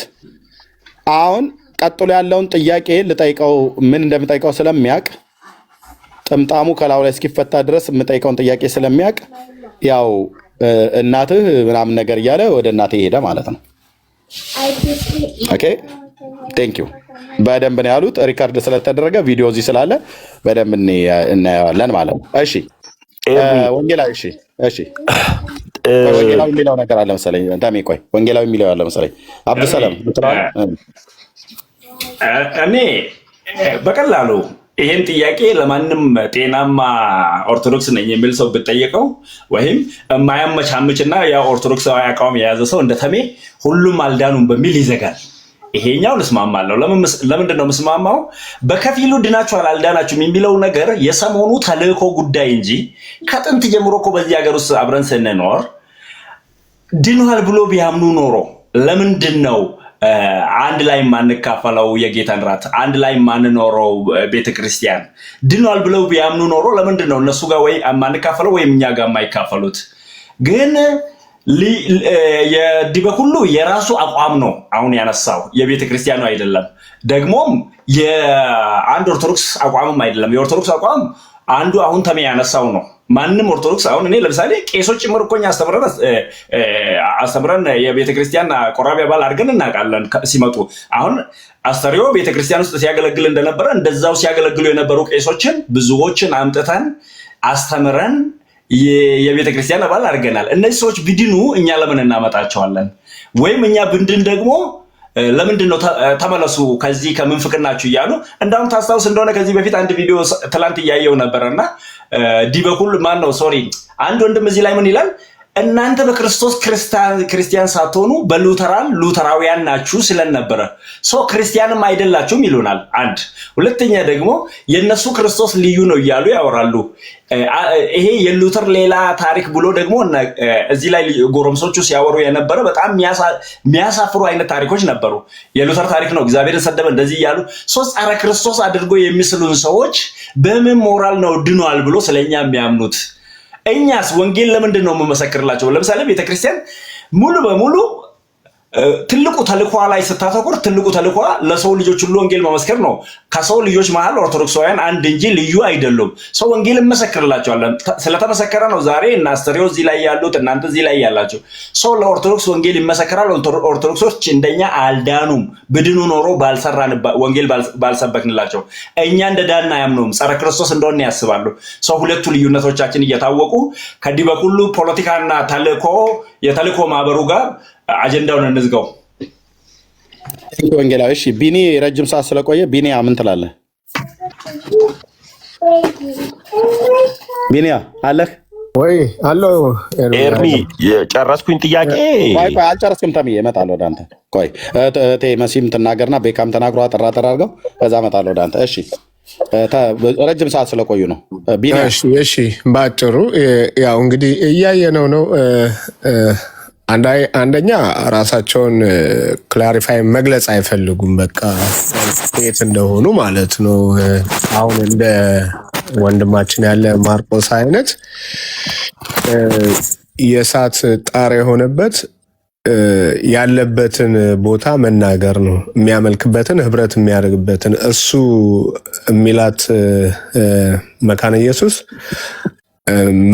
አሁን ቀጥሎ ያለውን ጥያቄ ልጠይቀው፣ ምን እንደምጠይቀው ስለሚያውቅ ጥምጣሙ ከላዩ ላይ እስኪፈታ ድረስ የምጠይቀውን ጥያቄ ስለሚያውቅ ያው እናትህ ምናምን ነገር እያለ ወደ እናትህ ሄደ ማለት ነው። ኦኬ ቴንክ ዩ። በደንብ ነው ያሉት። ሪካርድ ስለተደረገ ቪዲዮ እዚህ ስላለ በደንብ እናየዋለን ማለት ነው። እሺ ወንጌላዊ እሺ ወንጌላዊ የሚለው ነገር አለ መሰለኝ። ታሜ ቆይ ወንጌላዊ የሚለው አለ መሰለኝ። አብዱሰላም እኔ በቀላሉ ይሄን ጥያቄ ለማንም ጤናማ ኦርቶዶክስ ነኝ የሚል ሰው ብጠየቀው ወይም የማያመቻምችና ያ ኦርቶዶክሳዊ አቋም የያዘ ሰው እንደ ተሜ ሁሉም አልዳኑም በሚል ይዘጋል። ይሄኛውን እስማማለሁ። ለምንድን ነው የምስማማው? በከፊሉ ድናችኋል አልዳናችሁም የሚለው ነገር የሰሞኑ ተልእኮ ጉዳይ እንጂ ከጥንት ጀምሮ እኮ በዚህ ሀገር ውስጥ አብረን ስንኖር ድኗል ብሎ ቢያምኑ ኖሮ ለምንድን ነው አንድ ላይ ማንካፈለው የጌታን ራት አንድ ላይ ማንኖረው ቤተክርስቲያን? ድኗል ብለው ቢያምኑ ኖሮ ለምንድን ነው እነሱ ጋር ወይ ማንካፈለው ወይም እኛ ጋር የማይካፈሉት? ግን የዲበኩሉ የራሱ አቋም ነው አሁን ያነሳው፣ የቤተክርስቲያኑ አይደለም። ደግሞም የአንድ ኦርቶዶክስ አቋምም አይደለም። የኦርቶዶክስ አቋም አንዱ አሁን ተሜ ያነሳው ነው። ማንም ኦርቶዶክስ አሁን እኔ ለምሳሌ ቄሶች ጭምር እኮ እኛ አስተምረን የቤተ ክርስቲያን ቆራቢ አባል አድርገን እናውቃለን። ሲመጡ አሁን አስተሪዮ ቤተ ክርስቲያን ውስጥ ሲያገለግል እንደነበረ እንደዛው ሲያገለግሉ የነበሩ ቄሶችን ብዙዎችን አምጥተን አስተምረን የቤተ ክርስቲያን አባል አድርገናል። እነዚህ ሰዎች ቢድኑ እኛ ለምን እናመጣቸዋለን? ወይም እኛ ብንድን ደግሞ ለምንድን ነው ተመለሱ ከዚህ ከምንፍቅናችሁ እያሉ እንዳውም ታስታውስ እንደሆነ ከዚህ በፊት አንድ ቪዲዮ ትላንት እያየው ነበርና ዲበኩል ማን ነው ሶሪ አንድ ወንድም እዚህ ላይ ምን ይላል? እናንተ በክርስቶስ ክርስቲያን ሳትሆኑ ሉተራውያን ናችሁ ስለነበረ ሰው ክርስቲያንም አይደላችሁም ይሉናል። አንድ ሁለተኛ ደግሞ የነሱ ክርስቶስ ልዩ ነው እያሉ ያወራሉ። ይሄ የሉተር ሌላ ታሪክ ብሎ ደግሞ እዚህ ላይ ጎረምሶቹ ሲያወሩ የነበረ በጣም የሚያሳፍሩ አይነት ታሪኮች ነበሩ። የሉተር ታሪክ ነው እግዚአብሔርን ሰደበ እንደዚህ እያሉ ሶስት ጸረ ክርስቶስ አድርጎ የሚስሉን ሰዎች በምን ሞራል ነው ድኗል ብሎ ስለኛ የሚያምኑት? እኛስ ወንጌል ለምንድን ነው የምመሰክርላቸው? ለምሳሌ ቤተክርስቲያን ሙሉ በሙሉ ትልቁ ተልኳ ላይ ስታተኩር ትልቁ ተልኳ ለሰው ልጆች ሁሉ ወንጌል መመስከር ነው። ከሰው ልጆች መሃል ኦርቶዶክሳውያን አንድ እንጂ ልዩ አይደሉም። ሰው ወንጌል እንመሰክርላቸዋለን። ስለተመሰከረ ነው ዛሬ እና አስተሪዮ እዚህ ላይ ያሉት እናንተ እዚህ ላይ ያላችሁ። ሰው ለኦርቶዶክስ ወንጌል ይመሰከራል። ኦርቶዶክሶች እንደኛ አልዳኑም። ብድኑ ኖሮ ወንጌል ባልሰበክንላቸው እኛ እንደዳን አያምኑም። ጸረ ክርስቶስ እንደሆነ ያስባሉ። ሰው ሁለቱ ልዩነቶቻችን እየታወቁ ከዲህ በኩሉ ፖለቲካና የተልኮ ማህበሩ ጋር አጀንዳውን እንዝጋው። ወንጌላዊ እሺ፣ ቢኒ ረጅም ሰዓት ስለቆየ ቢኒያ ምን ትላለህ? ቢኒያ አለህ ወይ? አለው ኤርሚ የጨረስኩኝ ጥያቄ አልጨረስክም። ተምዬ እመጣለሁ ወደ አንተ። ቆይ እቴ መሲም ትናገርና ቤካም ተናግሮ አጠራጠር አድርገው ከዛ እመጣለሁ ወደ አንተ። እሺ ረጅም ሰዓት ስለቆዩ ነው። ቢኒያ እሺ፣ ባጭሩ ያው እንግዲህ እያየነው ነው። አንደኛ ራሳቸውን ክላሪፋይ መግለጽ አይፈልጉም። በቃ የት እንደሆኑ ማለት ነው። አሁን እንደ ወንድማችን ያለ ማርቆስ አይነት የእሳት ጣር የሆነበት ያለበትን ቦታ መናገር ነው። የሚያመልክበትን ህብረት የሚያደርግበትን እሱ የሚላት መካነ ኢየሱስ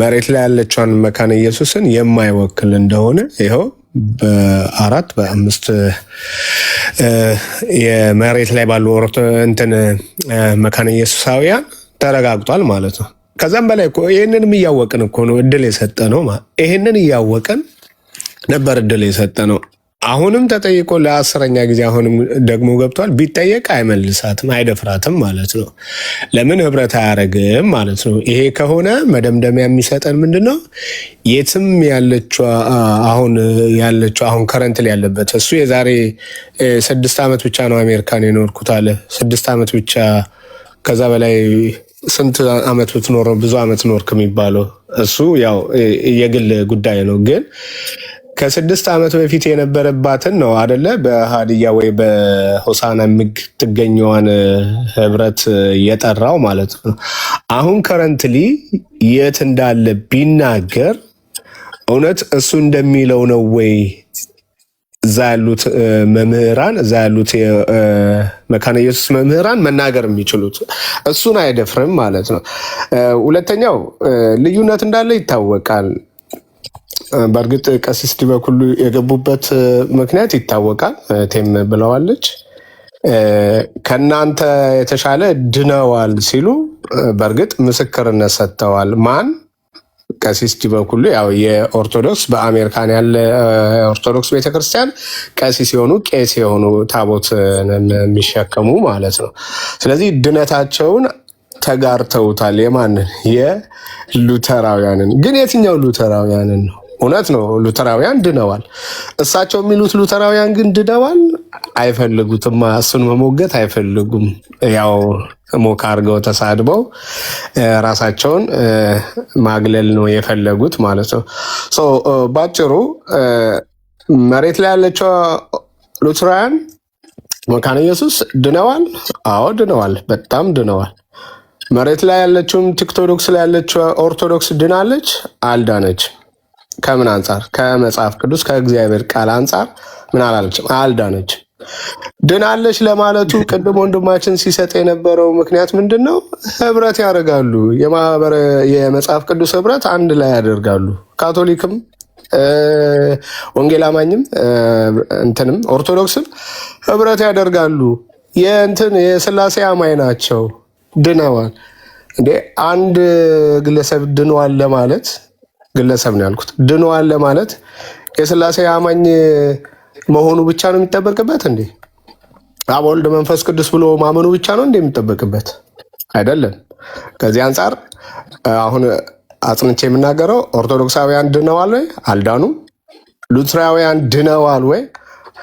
መሬት ላይ ያለችውን መካነ ኢየሱስን የማይወክል እንደሆነ ይኸው በአራት በአምስት የመሬት ላይ ባሉ መካነ ኢየሱሳውያን ተረጋግጧል ማለት ነው። ከዛም በላይ እኮ ይህንንም እያወቅን እኮ ነው እድል የሰጠ ነው። ይህንን እያወቅን ነበር እድል የሰጠ ነው። አሁንም ተጠይቆ ለ10ኛ ጊዜ አሁንም ደግሞ ገብቷል። ቢጠየቅ አይመልሳትም፣ አይደፍራትም ማለት ነው። ለምን ህብረት አያደርግም ማለት ነው። ይሄ ከሆነ መደምደሚያ የሚሰጠን ምንድነው? የትም ያለችው አሁን ከረንት ላይ ያለበት እሱ የዛሬ 6 ዓመት ብቻ ነው አሜሪካን የኖርኩት አለ። 6 ዓመት ብቻ ከዛ በላይ ስንት ዓመት ብትኖር ብዙ ዓመት ኖርክ የሚባለው እሱ ያው የግል ጉዳይ ነው። ግን ከ6 ዓመት በፊት የነበረባትን ነው አደለ? በሀዲያ ወይ በሆሳና የምትገኘዋን ህብረት የጠራው ማለት ነው። አሁን ከረንትሊ የት እንዳለ ቢናገር እውነት እሱ እንደሚለው ነው ወይ እዛ ያሉት መምህራን እዛ ያሉት መካነ ኢየሱስ መምህራን መናገር የሚችሉት? እሱን አይደፍርም ማለት ነው። ሁለተኛው ልዩነት እንዳለ ይታወቃል። በእርግጥ ቀሲስ ዲበኩሉ የገቡበት ምክንያት ይታወቃል። ቴም ብለዋለች ከእናንተ የተሻለ ድነዋል ሲሉ በእርግጥ ምስክርነት ሰጥተዋል። ማን? ቀሲስ ዲበኩሉ ያው የኦርቶዶክስ በአሜሪካን ያለ ኦርቶዶክስ ቤተክርስቲያን ቀሲስ የሆኑ ቄስ የሆኑ ታቦት የሚሸከሙ ማለት ነው። ስለዚህ ድነታቸውን ተጋርተውታል። የማንን? የሉተራውያንን። ግን የትኛው ሉተራውያንን ነው? እውነት ነው ሉተራውያን ድነዋል። እሳቸው የሚሉት ሉተራውያን ግን ድነዋል አይፈልጉትም። እሱን መሞገት አይፈልጉም። ያው ሞካ አድርገው ተሳድበው ራሳቸውን ማግለል ነው የፈለጉት ማለት ነው። ባጭሩ መሬት ላይ ያለችው ሉተራውያን መካነ ኢየሱስ ድነዋል። አዎ ድነዋል፣ በጣም ድነዋል። መሬት ላይ ያለችውም ቲክቶዶክስ ላይ ያለችው ኦርቶዶክስ ድናለች? አልዳነች። ከምን አንጻር? ከመጽሐፍ ቅዱስ ከእግዚአብሔር ቃል አንጻር ምን አላለችም? አልዳነች። ድናለች ለማለቱ ቅድም ወንድማችን ሲሰጥ የነበረው ምክንያት ምንድን ነው? ህብረት ያደርጋሉ። የመጽሐፍ ቅዱስ ህብረት አንድ ላይ ያደርጋሉ። ካቶሊክም ወንጌል አማኝም እንትንም ኦርቶዶክስም ህብረት ያደርጋሉ። የስላሴ አማኝ ናቸው፣ ድነዋል። እንዴ አንድ ግለሰብ ድነዋል ለማለት ግለሰብ ነው ያልኩት፣ ድነዋል ለማለት የስላሴ አማኝ መሆኑ ብቻ ነው የሚጠበቅበት እንዴ? አብ ወልድ መንፈስ ቅዱስ ብሎ ማመኑ ብቻ ነው እንዴ የሚጠበቅበት? አይደለም። ከዚህ አንጻር አሁን አጽንቼ የምናገረው ኦርቶዶክሳውያን ድነዋል ወይ? አልዳኑም። ሉትራውያን ድነዋል ወይ?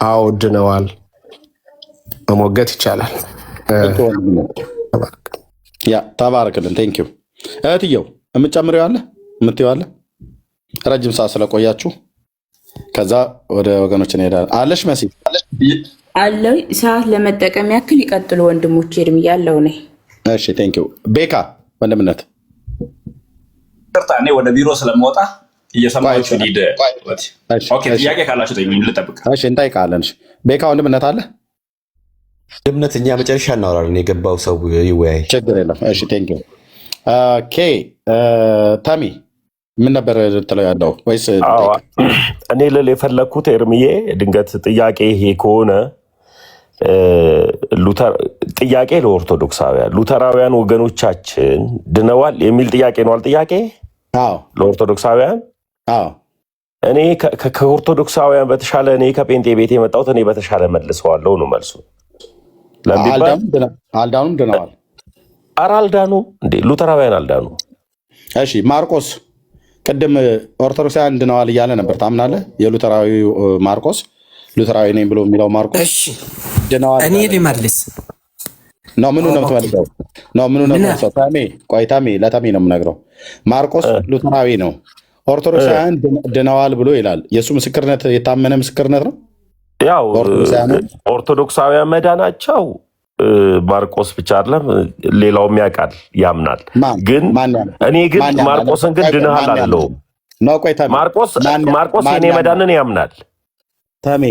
አዎ ድነዋል። መሞገት ይቻላል። ያ ተባረክልን። ቴንክ ዩ እህትየው። የምትጨምሪው አለ የምትይው አለ? ረጅም ሰዓት ስለቆያችሁ ከዛ ወደ ወገኖች እንሄዳለን። አለሽ መሲ አለው ሰዓት ለመጠቀም ያክል ይቀጥሉ ወንድሞች። እድሜ ያለው ነኝ። እሺ ቴንክ ዩ ቤካ ወንድምነት። እኔ ወደ ቢሮ ስለምወጣ እየሰማችሁ ሊድ ኦኬ። ጥያቄ ካላችሁ ልጠብቅ። እሺ እንጠይቃለን። ቤካ ወንድምነት አለ? ወንድምነት እኛ መጨረሻ እናወራለን። የገባው ሰው ይወያይ፣ ችግር የለም። እሺ ቴንክ ዩ ኦኬ። ታሚ ምን ነበር ልትለው ያለው? ወይስ እኔ ልል የፈለግኩት ኤርምዬ ድንገት ጥያቄ ይሄ ከሆነ ጥያቄ ለኦርቶዶክሳውያን ሉተራውያን ወገኖቻችን ድነዋል የሚል ጥያቄ ነዋል። ጥያቄ ለኦርቶዶክሳውያን እኔ ከኦርቶዶክሳውያን በተሻለ እኔ ከጴንጤ ቤት የመጣሁት እኔ በተሻለ መልሰዋለሁ ነው መልሱ። አልዳኑም ድነዋል። ኧረ አልዳኑም እንዴ ሉተራውያን አልዳኑ። እሺ ማርቆስ ቅድም ኦርቶዶክሳውያን ድነዋል እያለ ነበር። ታምናለህ? የሉተራዊ ማርቆስ ሉተራዊ ነኝ ብሎ የሚለው ማርቆስ ድነዋል። እኔ ልመልስ ነው። ምኑ ነው የምትመልሰው? ነው ምኑ ነው የምትመልሰው? ታሜ ቆይ፣ ለታሜ ነው የምነግረው። ማርቆስ ሉተራዊ ነው፣ ኦርቶዶክሳውያን ድነዋል ብሎ ይላል። የእሱ ምስክርነት የታመነ ምስክርነት ነው። ያው ኦርቶዶክሳውያን መዳናቸው ማርቆስ ብቻ አይደለም ሌላውም ያውቃል ያምናል። ግን እኔ ግን ማርቆስን ግን ድነሃል አለው ነው። ቆይ ማርቆስ የኔ መዳንን ያምናል። ታሜ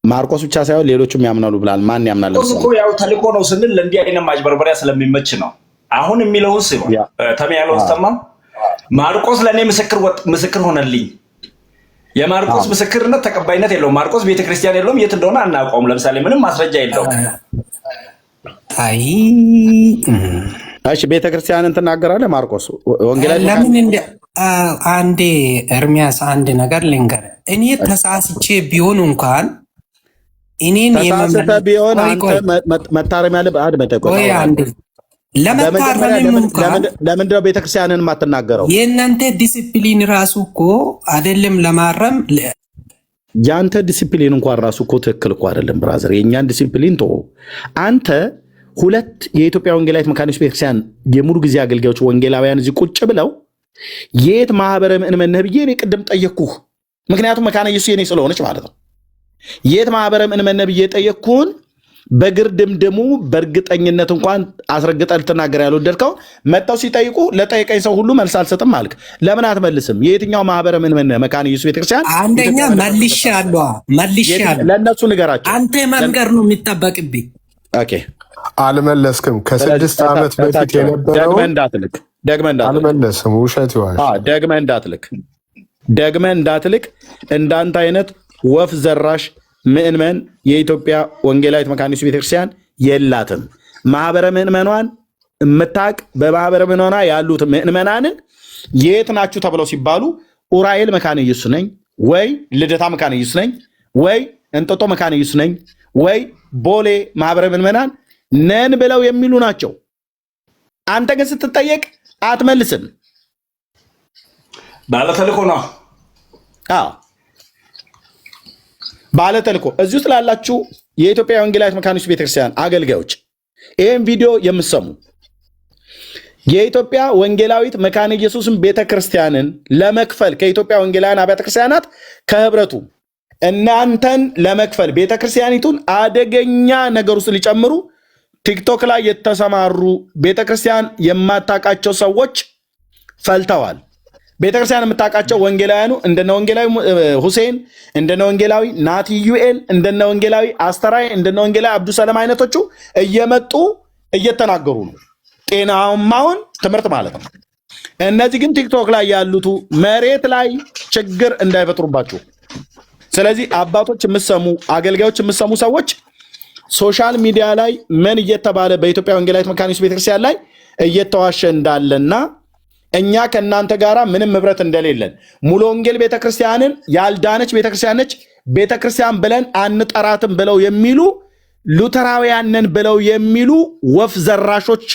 ማርቆስ ብቻ ሳይሆን ሌሎቹም ያምናሉ ብላል። ማን ያምናል? እኮ ያው ተልኮ ነው ስንል ለእንዲህ አይነት ማጭበርበሪያ ስለሚመች ነው። አሁን የሚለውን ሲሆን ታሜ ያለው ተማም ማርቆስ ለእኔ ምስክር ሆነልኝ። የማርቆስ ምስክርነት ተቀባይነት የለውም። ማርቆስ ቤተክርስቲያን የለውም፣ የት እንደሆነ አናውቀውም። ለምሳሌ ምንም ማስረጃ የለውም። አይ እሺ ቤተክርስቲያንን ትናገራለህ ማርቆስ ወንጌላዊ ለምን አንዴ ኤርሚያስ አንድ ነገር ልንገር። እኔ ተሳስቼ ቢሆን እንኳን እኔን ተሳስተ ቢሆን አንተ መታረም ያለብህ ወይ አንዴ ለመታረም እንኳን ለምንድነው ቤተክርስቲያንን የማትናገረው? የእናንተ ዲሲፕሊን ራሱ እኮ አይደለም ለማረም። ያንተ ዲሲፕሊን እንኳን ራሱ እኮ ትክክል እኮ አይደለም ብራዘር። የእኛን ዲሲፕሊን ቶ አንተ ሁለት የኢትዮጵያ ወንጌላዊት መካኒስት ቤተክርስቲያን የሙሉ ጊዜ አገልጋዮች ወንጌላውያን እዚህ ቁጭ ብለው የት ማህበረ ምእመን ነህ ብዬ እኔ ቅድም ጠየቅኩህ። ምክንያቱም መካነ ኢየሱስ የኔ ስለሆነች ማለት ነው። የት ማህበረ ምእመን ነህ ብዬ ጠየቅኩህን በግር ድምድሙ በእርግጠኝነት እንኳን አስረግጠህ ልትናገር ያልወደድከው መጣው ሲጠይቁ ለጠየቀኝ ሰው ሁሉ መልስ አልሰጥም አልክ። ለምን አትመልስም? የትኛው ማህበረ ምእመን ነህ መካነ ኢየሱስ ቤተክርስቲያን? አንደኛ መልሼአለሁ። ለእነሱ ንገራቸው። አንተ መንገር ነው የሚጠበቅብኝ። ኦኬ አልመለስክም። ከ6 ዓመት በፊት የነበረው ደግመህ አልመለስም። ውሸት ይዋል። ደግመህ እንዳትልቅ። እንዳንተ አይነት ወፍ ዘራሽ ምእመን የኢትዮጵያ ወንጌላዊት መካኒስት ቤተክርስቲያን የላትም። ማህበረ ምእመኗን የምታውቅ በማህበረ ምእመኗ ያሉት ምእመናንን የት ናችሁ ተብለው ሲባሉ ኡራኤል መካነ ኢየሱስ ነኝ ወይ ልደታ መካነ ኢየሱስ ነኝ ወይ እንጦጦ መካነ ኢየሱስ ነኝ ወይ ቦሌ ማህበረ ምእመናን ነን ብለው የሚሉ ናቸው። አንተ ግን ስትጠየቅ አትመልስም። ባለተልኮ ነው። ባለተልኮ እዚህ ውስጥ ላላችሁ የኢትዮጵያ ወንጌላዊት መካኒስት ቤተክርስቲያን አገልጋዮች ይህን ቪዲዮ የምትሰሙ የኢትዮጵያ ወንጌላዊት መካነ ኢየሱስን ቤተክርስቲያንን ለመክፈል ከኢትዮጵያ ወንጌላውያን አብያተ ክርስቲያናት ከህብረቱ እናንተን ለመክፈል ቤተክርስቲያኒቱን አደገኛ ነገር ውስጥ ሊጨምሩ ቲክቶክ ላይ የተሰማሩ ቤተክርስቲያን የማታውቃቸው ሰዎች ፈልተዋል። ቤተክርስቲያን የምታውቃቸው ወንጌላውያኑ እንደነ ወንጌላዊ ሁሴን፣ እንደነ ወንጌላዊ ናቲ ዩኤል፣ እንደነ ወንጌላዊ አስተራይ፣ እንደነ ወንጌላዊ አብዱሰላም አይነቶቹ እየመጡ እየተናገሩ ነው፣ ጤናማውን ትምህርት ማለት ነው። እነዚህ ግን ቲክቶክ ላይ ያሉት መሬት ላይ ችግር እንዳይፈጥሩባችሁ። ስለዚህ አባቶች የምትሰሙ አገልጋዮች የምትሰሙ ሰዎች ሶሻል ሚዲያ ላይ ምን እየተባለ በኢትዮጵያ ወንጌላዊት መካነ ኢየሱስ ቤተክርስቲያን ላይ እየተዋሸ እንዳለና እኛ ከእናንተ ጋር ምንም ህብረት እንደሌለን ሙሉ ወንጌል ቤተክርስቲያንን ያልዳነች ቤተክርስቲያን ነች ቤተክርስቲያን ብለን አንጠራትም ብለው የሚሉ ሉተራውያንን ብለው የሚሉ ወፍ ዘራሾች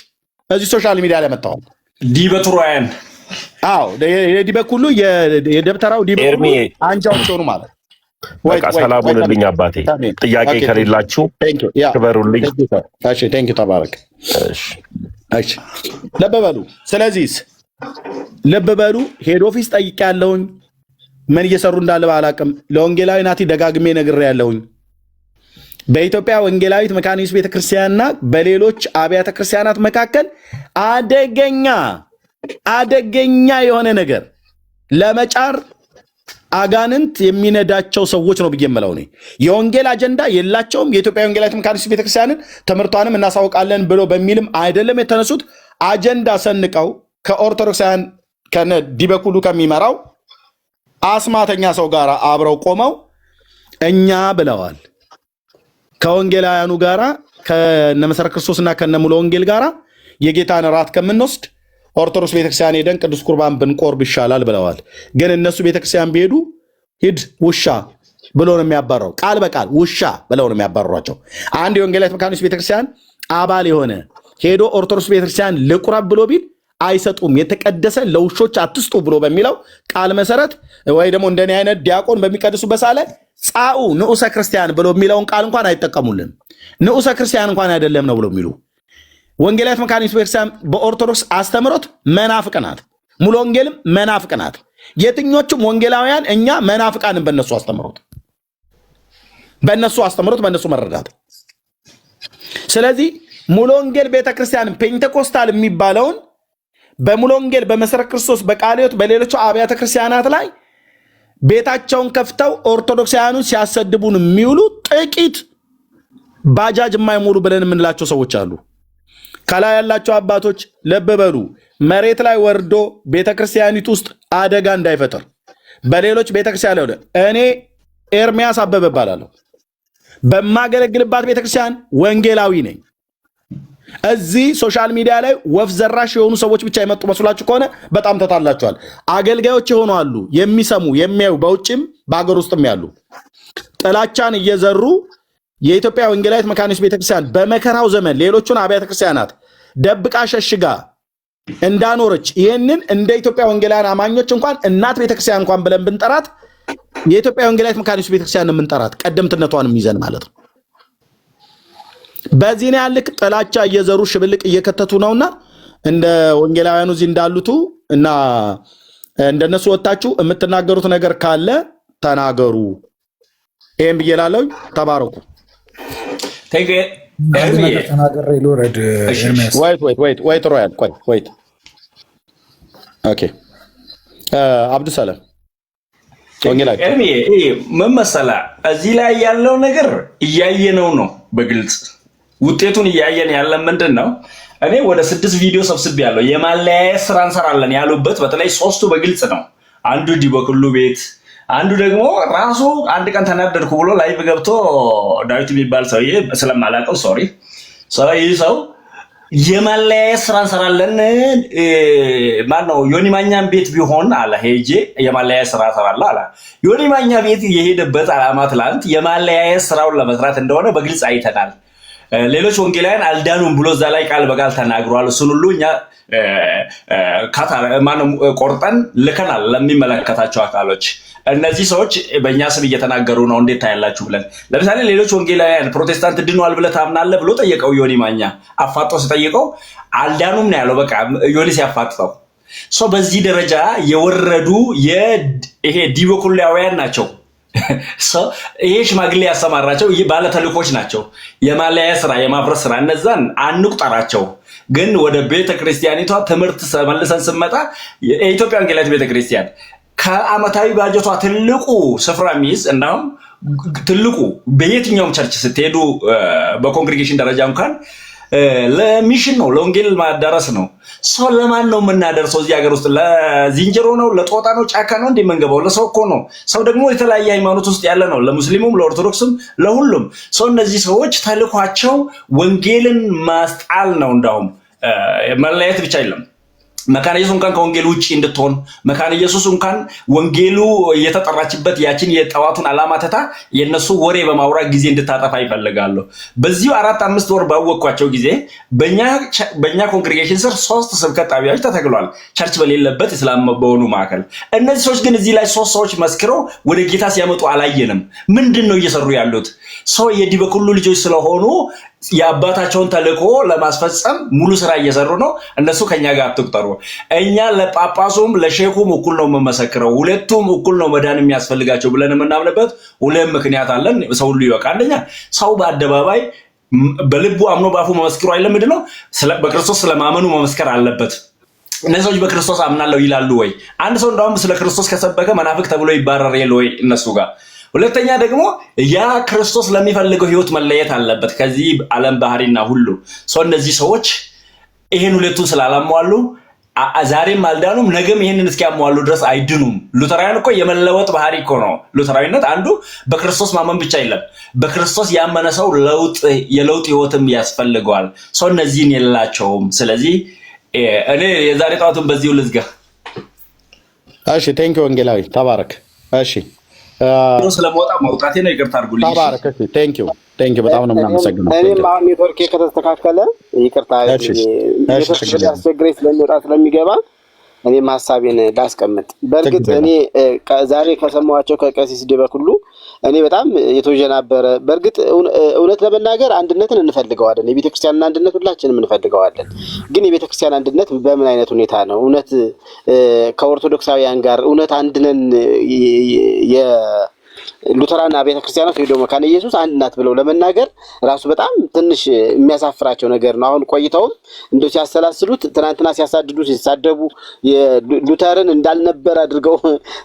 እዚህ ሶሻል ሚዲያ ላይ መጥተዋል። ዲበቱራውያን የዲበኩሉ የደብተራው ዲበኩሉ አንጃዎች ሆኑ ማለት በቃ ሰላሙንልኝ አባቴ። ጥያቄ ከሌላችሁ ክበሩልኝ። ተባረክ። ልብ በሉ። ስለዚህ ልብ በሉ። ሄድ ኦፊስ ጠይቄያለሁኝ። ምን እየሰሩ እንዳለ ባላቅም ለወንጌላዊ ናቲ ደጋግሜ ነግሬያለሁኝ። በኢትዮጵያ ወንጌላዊት መካነ ኢየሱስ ቤተክርስቲያንና በሌሎች አብያተ ክርስቲያናት መካከል አደገኛ የሆነ ነገር ለመጫር አጋንንት የሚነዳቸው ሰዎች ነው ብዬ የምለው እኔ። የወንጌል አጀንዳ የላቸውም። የኢትዮጵያ ወንጌላዊት መካነ ኢየሱስ ቤተክርስቲያንን ትምህርቷንም እናሳውቃለን ብሎ በሚልም አይደለም የተነሱት። አጀንዳ ሰንቀው ከኦርቶዶክሳውያን ከነ ዲበኩሉ ከሚመራው አስማተኛ ሰው ጋር አብረው ቆመው እኛ ብለዋል። ከወንጌላውያኑ ጋራ ከነመሰረ ክርስቶስና ከነሙሉ ወንጌል ጋራ የጌታን ራት ከምንወስድ ኦርቶዶክስ ቤተክርስቲያን ሄደን ቅዱስ ቁርባን ብንቆርብ ይሻላል ብለዋል። ግን እነሱ ቤተክርስቲያን ቢሄዱ ሂድ ውሻ ብሎ ነው የሚያባረው። ቃል በቃል ውሻ ብለው ነው የሚያባረሯቸው። አንድ የወንጌላዊት መካነ ኢየሱስ ቤተክርስቲያን አባል የሆነ ሄዶ ኦርቶዶክስ ቤተክርስቲያን ልቁረብ ብሎ ቢል አይሰጡም። የተቀደሰ ለውሾች አትስጡ ብሎ በሚለው ቃል መሰረት ወይ ደግሞ እንደኔ አይነት ዲያቆን በሚቀድሱበት ሳለ ጻኡ ንዑሰ ክርስቲያን ብሎ የሚለውን ቃል እንኳን አይጠቀሙልን። ንዑሰ ክርስቲያን እንኳን አይደለም ነው ብሎ የሚሉ ወንጌላዊት መካነ ኢየሱስ ቤተክርስቲያን በኦርቶዶክስ አስተምሮት መናፍቅ ናት። ሙሉ ወንጌልም መናፍቅ ናት። የትኞቹም ወንጌላውያን እኛ መናፍቃንን በእነሱ አስተምሮት በእነሱ መረዳት። ስለዚህ ሙሉ ወንጌል ቤተክርስቲያን ፔንቴኮስታል የሚባለውን በሙሉ ወንጌል በመሰረ ክርስቶስ በቃለ ሕይወት በሌሎቹ አብያተ ክርስቲያናት ላይ ቤታቸውን ከፍተው ኦርቶዶክሳውያኑን ሲያሰድቡን የሚውሉ ጥቂት ባጃጅ የማይሞሉ ብለን የምንላቸው ሰዎች አሉ። ከላይ ያላቸው አባቶች ልብ በሉ። መሬት ላይ ወርዶ ቤተክርስቲያኒቱ ውስጥ አደጋ እንዳይፈጠር በሌሎች ቤተክርስቲያን ላይ እኔ ኤርሚያስ አበበ እባላለሁ። በማገለግልባት ቤተክርስቲያን ወንጌላዊ ነኝ። እዚህ ሶሻል ሚዲያ ላይ ወፍ ዘራሽ የሆኑ ሰዎች ብቻ የመጡ መስሏችሁ ከሆነ በጣም ተታላችኋል። አገልጋዮች የሆኑ አሉ፣ የሚሰሙ የሚያዩ፣ በውጭም በአገር ውስጥም ያሉ ጥላቻን እየዘሩ የኢትዮጵያ ወንጌላዊት መካነ ኢየሱስ ቤተክርስቲያን በመከራው ዘመን ሌሎቹን አብያተ ክርስቲያናት ደብቃ ሸሽጋ እንዳኖረች ይህንን እንደ ኢትዮጵያ ወንጌላውያን አማኞች እንኳን እናት ቤተክርስቲያን እንኳን ብለን ብንጠራት የኢትዮጵያ ወንጌላዊት መካነ ኢየሱስ ቤተክርስቲያን የምንጠራት ቀደምትነቷንም ይዘን ማለት ነው። በዚህ ነው ያልክ ጥላቻ እየዘሩ ሽብልቅ እየከተቱ ነውና እንደ ወንጌላውያኑ እዚህ እንዳሉቱ እና እንደነሱ ወጣችሁ የምትናገሩት ነገር ካለ ተናገሩ። ይሄን ብዬላለሁ። ተባረኩ። ወይት ሮያል ወይት ኦኬ አብዱሰላም ወንጌላዊ ምን መሰለህ፣ እዚህ ላይ ያለው ነገር እያየነው ነው በግልጽ ውጤቱን እያየን ያለ ምንድን ነው? እኔ ወደ 6 ቪዲዮ ሰብስቤያለሁ። የማለያየት ስራ እንሰራለን ያሉበት በተለይ 3ቱ በግልጽ ነው። አንዱ ዲበኩሉ ቤት፣ አንዱ ደግሞ ራሱ አንድ ቀን ተናደድኩ ብሎ ላይቭ ገብቶ ዳዊት የሚባል ሰውዬ ስለማላውቀው ሶሪ ይህ ሰው የማለያየት ስራ እንሰራለን ማነው ዮኒ ማኛን ቤት ቢሆን አለ ሄጄ የማለያየት ስራ እሰራለሁ አለ። ዮኒ ማኛ ቤት የሄደበት ዓላማ ትላንት የማለያየት ስራውን ለመስራት እንደሆነ በግልጽ አይተናል። ሌሎች ወንጌላውያን አልዳኑም ብሎ እዛ ላይ ቃል በቃል ተናግሯል። እሱን ሁሉ እኛ ቆርጠን ልከናል ለሚመለከታቸው አካሎች። እነዚህ ሰዎች በእኛ ስም እየተናገሩ ነው እንዴት ታያላችሁ ብለን ለምሳሌ ሌሎች ወንጌላውያን ፕሮቴስታንት ድኗል ብለህ ታምናለህ ብሎ ጠየቀው። ዮኒ ማኛ አፋጦ ሲጠይቀው አልዳኑም ነው ያለው። በቃ ዮኒ ሲያፋጥጠው በዚህ ደረጃ የወረዱ ይሄ ዲበኩላውያን ናቸው። ይሄ ሽማግሌ ያሰማራቸው ባለተልኮች ናቸው። የማለያየት ስራ የማፍረስ ስራ እነዛን አንቁጠራቸው። ግን ወደ ቤተክርስቲያኒቷ ትምህርት መልሰን ስንመጣ የኢትዮጵያ ወንጌላዊት ቤተክርስቲያን ከዓመታዊ ባጀቷ ትልቁ ስፍራ የሚይዝ እናም ትልቁ በየትኛውም ቸርች ስትሄዱ በኮንግሪጌሽን ደረጃ እንኳን ለሚሽን ነው፣ ለወንጌል ማዳረስ ነው። ሰው ለማን ነው የምናደርሰው? እዚህ ሀገር ውስጥ ለዝንጀሮ ነው፣ ለጦጣ ነው፣ ጫካ ነው እንደምንገባው? ለሰው እኮ ነው። ሰው ደግሞ የተለያየ ሃይማኖት ውስጥ ያለ ነው፣ ለሙስሊሙም፣ ለኦርቶዶክስም፣ ለሁሉም ሰው። እነዚህ ሰዎች ተልኳቸው ወንጌልን ማስጣል ነው። እንዳውም መለያየት ብቻ አይደለም። መካነ ኢየሱስ እንኳን ከወንጌል ውጪ እንድትሆን መካነ ኢየሱስ እንኳን ወንጌሉ የተጠራችበት ያችን የጠዋቱን ዓላማ ተታ የነሱ ወሬ በማውራት ጊዜ እንድታጠፋ ይፈልጋሉ። በዚሁ 4-5 ወር ባወቅኳቸው ጊዜ በእኛ ኮንግሪጌሽን ስር 3 ስብከት ጣቢያዎች ተተክሏል፣ ቸርች በሌለበት እስላም በሆኑ ማዕከል። እነዚህ ሰዎች ግን እዚህ ላይ 3 ሰዎች መስክረው ወደ ጌታ ሲያመጡ አላየንም። ምንድን ነው እየሰሩ ያሉት? ሰው የዲበኩሉ ልጆች ስለሆኑ የአባታቸውን ተልእኮ ለማስፈጸም ሙሉ ስራ እየሰሩ ነው። እነሱ ከኛ ጋር አትቁጠሩ። እኛ ለጳጳሱም ለሼኩም እኩል ነው የምመሰክረው። ሁለቱም እኩል ነው መዳን የሚያስፈልጋቸው ብለን የምናምንበት 2 ምክንያት አለን። ሰው ሁሉ ይወቃ። አንደኛ ሰው በአደባባይ በልቡ አምኖ ባፉ መመስክሩ አይደለም። ምንድነው? በክርስቶስ ስለማመኑ መመስከር አለበት። እነዚህ ሰዎች በክርስቶስ አምናለሁ ይላሉ ወይ? አንድ ሰው እንደውም ስለ ክርስቶስ ከሰበከ መናፍቅ ተብሎ ይባረር የለ ወይ እነሱ ጋር? ሁለተኛ ደግሞ ያ ክርስቶስ ለሚፈልገው ህይወት መለየት አለበት ከዚህ ዓለም ባህሪና ሁሉ ሰው። እነዚህ ሰዎች ይሄን ሁለቱን ስላላሟሉ ዛሬም አልዳኑም፣ ነገም ይሄንን እስኪያሟሉ ድረስ አይድኑም። ሉተራውያን እኮ የመለወጥ ባህሪ እኮ ነው። ሉተራዊነት አንዱ በክርስቶስ ማመን ብቻ አይደለም፣ በክርስቶስ ያመነ ሰው የለውጥ ህይወትም ያስፈልገዋል። ሰው እነዚህን የላቸውም። ስለዚህ እኔ የዛሬ ጠዋቱን በዚሁ ልዝጋ። እሺ፣ ቴንክ ዩ ወንጌላዊ ተባረክ። እሺ ስለመውጣ መውጣቴ ነው፣ ይቅርታ አድርጉልኝ። ተባረክ። ቴንክ ዩ በጣም ነው የምናመሰግነው። እኔም አሁን ኔትወርኬ ከተስተካከለ ይቅርታ ያስቸግረኝ ስለሚወጣ ስለሚገባ እኔም ሀሳቤን ላስቀምጥ። በእርግጥ እኔ ዛሬ ከሰማኋቸው ከቀሲስ ዲበኩሉ እኔ በጣም የተወጀናበረ። በእርግጥ እውነት ለመናገር አንድነትን እንፈልገዋለን፣ የቤተክርስቲያንን አንድነት ሁላችንም እንፈልገዋለን። ግን የቤተክርስቲያን አንድነት በምን አይነት ሁኔታ ነው? እውነት ከኦርቶዶክሳውያን ጋር እውነት አንድነን ሉተራን አብያተ ክርስቲያናት ወይ ደግሞ መካነ ኢየሱስ አንድ ናት ብለው ለመናገር ራሱ በጣም ትንሽ የሚያሳፍራቸው ነገር ነው። አሁን ቆይተውም እንደው ሲያሰላስሉት ትናንትና ሲያሳድዱ ሲሳደቡ የሉተርን እንዳልነበር አድርገው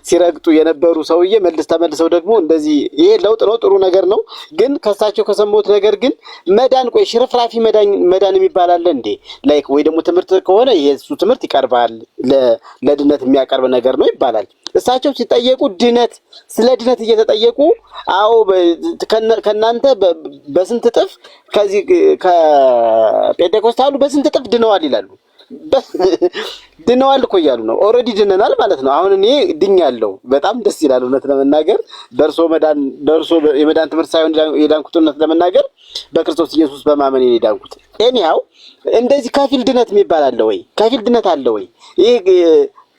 ሲረግጡ የነበሩ ሰውዬ ተመልሰው ደግሞ እንደዚህ ይሄ ለውጥ ነው፣ ጥሩ ነገር ነው። ግን ከሳቸው ከሰሙት ነገር ግን መዳን ቆይ ሽርፍራፊ መዳን የሚባል አለ እንዴ? ላይክ ወይ ደግሞ ትምህርት ከሆነ የሱ ትምህርት ይቀርባል ለድነት የሚያቀርብ ነገር ነው ይባላል። እሳቸው ሲጠየቁ ድነት ስለ ድነት እየተጠየቁ አዎ ከናንተ በስንት ጥፍ ከዚህ ከጴንጤኮስታሉ በስንት ጥፍ ድነዋል ይላሉ። ድነዋል እኮ እያሉ ነው። ኦልሬዲ ድነናል ማለት ነው። አሁን እኔ ድኛለሁ። በጣም ደስ ይላል እውነት ለመናገር ደርሶ የመዳን ትምህርት ሳይሆን የዳንኩት እውነት ለመናገር በክርስቶስ ኢየሱስ በማመን የዳንኩት። ኤኒሃው እንደዚህ ከፊል ድነት የሚባል አለ ወይ? ከፊል ድነት አለ ወይ? ይሄ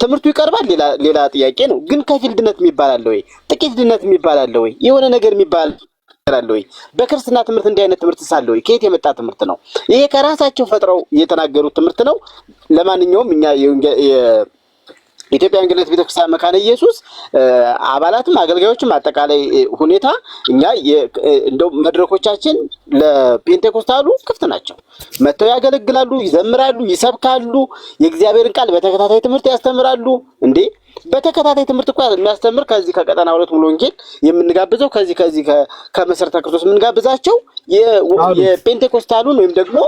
ትምህርቱ ይቀርባል፣ ሌላ ጥያቄ ነው። ግን ከፊል ድነት የሚባል አለ ወይ? ጥቂት ድነት የሚባል አለ ወይ? የሆነ ነገር የሚባል አለ ወይ? በክርስትና ትምህርት እንዲህ አይነት ትምህርት ሳለ ወይ? ከየት የመጣ ትምህርት ነው? ይሄ ከራሳቸው ፈጥረው የተናገሩት ትምህርት ነው። ለማንኛውም እኛ የኢትዮጵያ ወንጌላዊት ቤተክርስቲያን መካነ ኢየሱስ አባላትም አገልጋዮችም አጠቃላይ ሁኔታ እኛ እንደው መድረኮቻችን ለፔንቴኮስታሉ ክፍት ናቸው። መጥተው ያገለግላሉ፣ ይዘምራሉ፣ ይሰብካሉ፣ የእግዚአብሔርን ቃል በተከታታይ ትምህርት ያስተምራሉ። እንዴ በተከታታይ ትምህርት እኮ የሚያስተምር ከዚህ ከቀጠና 2 ሙሉ ወንጌል የምንጋብዘው ከዚህ ከመሰረተ ክርስቶስ የምንጋብዛቸው የፔንቴኮስታሉን ወይም ደግሞ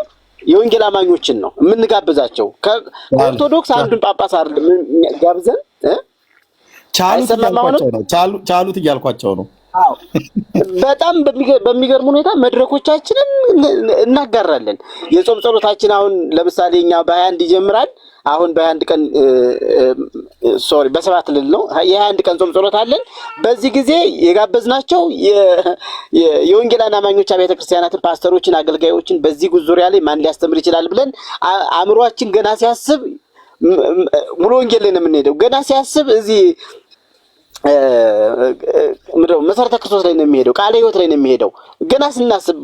የወንጌል አማኞችን ነው የምንጋብዛቸው። ከኦርቶዶክስ አንዱን ጳጳስ አይደለም ጋብዘን ቻሉት እያልኳቸው ነው። በጣም በሚገርም ሁኔታ መድረኮቻችንን እናጋራለን። የጾም ጸሎታችን አሁን ለምሳሌ እኛ በ21 ይጀምራል። አሁን በ21 ቀን በ7 ልል ነው የ21 ቀን ጾም ጸሎት አለን። በዚህ ጊዜ የጋበዝናቸው የወንጌላውያን አማኞች አብያተ ክርስቲያናትን፣ ፓስተሮችን፣ አገልጋዮችን በዚህ ዙሪያ ላይ ማን ሊያስተምር ይችላል ብለን አእምሯችን ገና ሲያስብ ሙሉ ወንጌል ላይ ነው የምንሄደው። ገና ሲያስብ እዚህ መሰረተ ክርስቶስ ላይ ነው የሚሄደው፣ ቃለ ሕይወት ላይ ነው የሚሄደው። ገና ስናስብ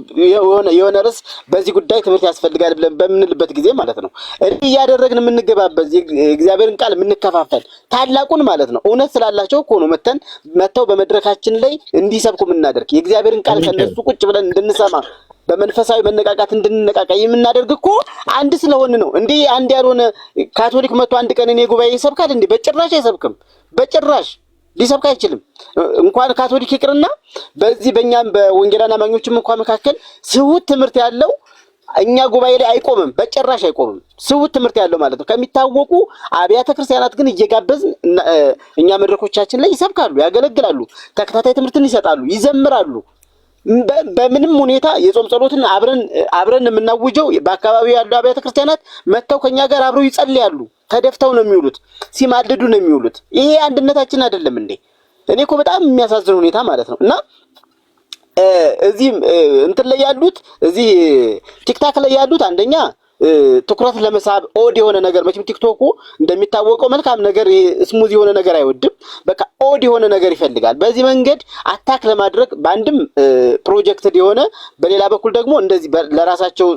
የሆነ ርዕስ በዚህ ጉዳይ ትምህርት ያስፈልጋል ብለን በምንልበት ጊዜ ማለት ነው እንዲህ እያደረግን የምንገባበት እግዚአብሔርን ቃል የምንከፋፈል ታላቁን ማለት ነው እውነት ስላላቸው እኮ ነው መተው በመድረካችን ላይ እንዲሰብኩ የምናደርግ የእግዚአብሔርን ቃል ከነሱ ቁጭ ብለን እንድንሰማ በመንፈሳዊ መነቃቃት እንድንነቃቃ የምናደርግ እኮ አንድ ስለሆነ ነው እንዴ። አንድ ያልሆነ ካቶሊክ መጥቶ አንድ ቀን እኔ ጉባኤ ይሰብካል እንዴ? በጭራሽ አይሰብክም። በጭራሽ ሊሰብክ አይችልም። እንኳን ካቶሊክ ይቅርና በዚህ በእኛም በወንጌላውያን አማኞችም እንኳን መካከል ስሁት ትምህርት ያለው እኛ ጉባኤ ላይ አይቆምም፣ በጭራሽ አይቆምም። ስሁት ትምህርት ያለው ማለት ነው። ከሚታወቁ አብያተ ክርስቲያናት ግን እየጋበዝን እኛ መድረኮቻችን ላይ ይሰብካሉ፣ ያገለግላሉ፣ ተከታታይ ትምህርትን ይሰጣሉ፣ ይዘምራሉ። በምንም ሁኔታ የጾም ጸሎትን አብረን የምናውጀው በአካባቢው ያሉ አብያተ ክርስቲያናት መጥተው ከኛ ጋር አብረው ይጸልያሉ። ተደፍተው ነው የሚውሉት፣ ሲማልዱ ነው የሚውሉት። ይሄ አንድነታችን አይደለም እንዴ? እኔ እኮ በጣም የሚያሳዝን ሁኔታ ማለት ነው። እና እዚህ እንትን ላይ ያሉት እዚህ ቲክታክ ላይ ያሉት አንደኛ ትኩረት ለመሳብ ኦድ የሆነ ነገር መቼም ቲክቶኩ እንደሚታወቀው መልካም ነገር ስሙዝ የሆነ ነገር አይወድም። በቃ ኦድ የሆነ ነገር ይፈልጋል። በዚህ መንገድ አታክ ለማድረግ በአንድም ፕሮጀክትድ የሆነ በሌላ በኩል ደግሞ እንደዚህ ለራሳቸው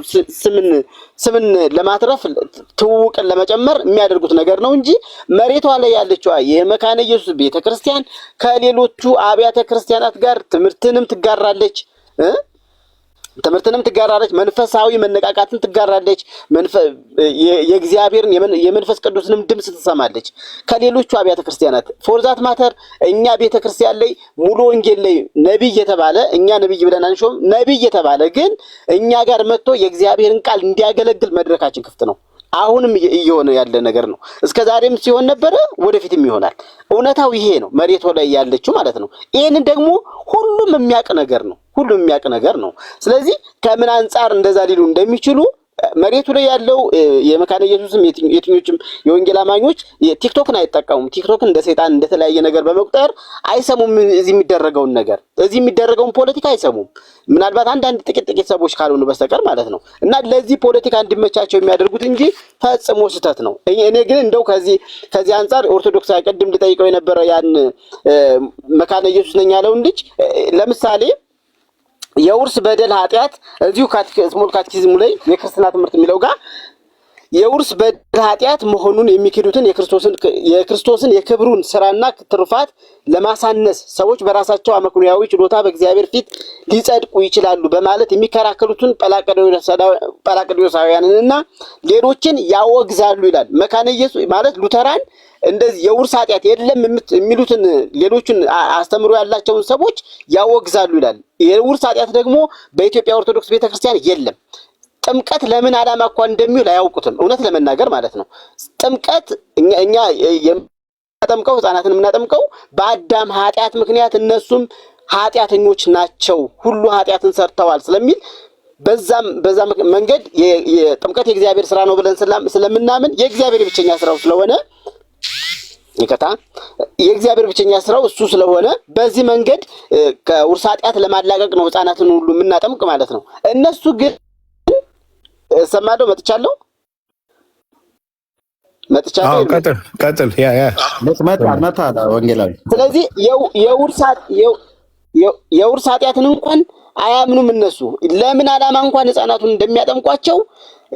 ስምን ለማትረፍ ትውውቅን ለመጨመር የሚያደርጉት ነገር ነው እንጂ መሬቷ ላይ ያለችው የመካነ ኢየሱስ ቤተክርስቲያን ከሌሎቹ አብያተ ክርስቲያናት ጋር ትምህርትንም ትጋራለች መንፈሳዊ መነቃቃትን ትጋራለች። የእግዚአብሔርን የመንፈስ ቅዱስንም ድምጽ ትሰማለች ከሌሎቹ አብያተ ክርስቲያናት። ፎርዛት ማተር እኛ ቤተክርስቲያን ላይ ሙሉ ወንጌል ላይ ነብይ የተባለ እኛ ነብይ ብለን አንሾም፣ ነብይ የተባለ ግን እኛ ጋር መጥቶ የእግዚአብሔርን ቃል እንዲያገለግል መድረካችን ክፍት ነው። አሁንም እየሆነ ያለ ነገር ነው። እስከዛሬም ሲሆን ነበረ፣ ወደፊትም ይሆናል። እውነታው ይሄ ነው፣ መሬቱ ላይ ያለችው ማለት ነው። ይሄንን ደግሞ ሁሉም የሚያውቅ ነገር ነው። ስለዚህ ከምን አንፃር እንደዛ ሊሉ እንደሚችሉ መሬቱ ላይ ያለው የመካነ ኢየሱስም የትኞችም የወንጌል አማኞች ቲክቶክን አይጠቀሙም። ቲክቶክን እንደ ሰይጣን እንደተለያየ ነገር በመቁጠር አይሰሙም። እዚህ የሚደረገውን ፖለቲካ አይሰሙም። ምናልባት አንዳንድ ጥቂት ሰዎች ካልሆኑ በስተቀር ማለት ነው። እና ለዚህ ፖለቲካ እንዲመቻቸው የሚያደርጉት እንጂ ፈጽሞ ስህተት ነው። እኔ ግን እንደው ከዚህ አንፃር ኦርቶዶክሳዊ ቅድም ልጠይቀው የነበረ ያን መካነ ኢየሱስ ነኝ ያለውን ልጅ ለምሳሌ የውርስ በደል ኃጢአት እዚሁ ስሞል ካቴኪዝሙ ላይ የክርስትና ትምህርት የሚለው ጋር የውርስ በደል ኃጢአት መሆኑን የሚክዱትን የክርስቶስን የክብሩን ስራና ትሩፋት ለማሳነስ ሰዎች በራሳቸው አመክንዮአዊ ችሎታ በእግዚአብሔር ፊት ሊጸድቁ ይችላሉ በማለት የሚከራከሩትን ጰላቅዶሳውያንንና ሌሎችን ያወግዛሉ ይላል። መካነ ኢየሱስ ማለት ሉተራን እንደዚህ የውርስ ኃጢአት የለም የሚሉትን ሌሎችን አስተምሮ ያላቸውን ሰዎች ያወግዛሉ ይላል። የውርስ ኃጢአት ደግሞ በኢትዮጵያ ኦርቶዶክስ ቤተክርስቲያን የለም። ጥምቀት ለምን ዓላማ እንኳን እንደሚውል አያውቁትም፣ እውነት ለመናገር ማለት ነው። ጥምቀት እኛ የምናጠምቀው ህፃናትን የምናጠምቀው በአዳም ኃጢአት ምክንያት እነሱም ኃጢአተኞች ናቸው፣ ሁሉ ኃጢአትን ሰርተዋል ስለሚል በዛ መንገድ የጥምቀት የእግዚአብሔር ስራ ነው ብለን ስለምናምን የእግዚአብሔር ብቸኛ ስራው ስለሆነ የእግዚአብሔር ብቸኛ ስራው እሱ ስለሆነ በዚህ መንገድ ከውርስ ኃጢአት ለማላቀቅ ነው ህፃናትን ሁሉ የምናጠምቅ ማለት ነው። እነሱ ግን ሰማዶ መጥቻለሁ። ቀጥል መጣ ወንጌላዊ። ስለዚህ የውርስ ኃጢአትን እንኳን አያምኑም እነሱ። ለምን ዓላማ እንኳን ህፃናቱን እንደሚያጠምቋቸው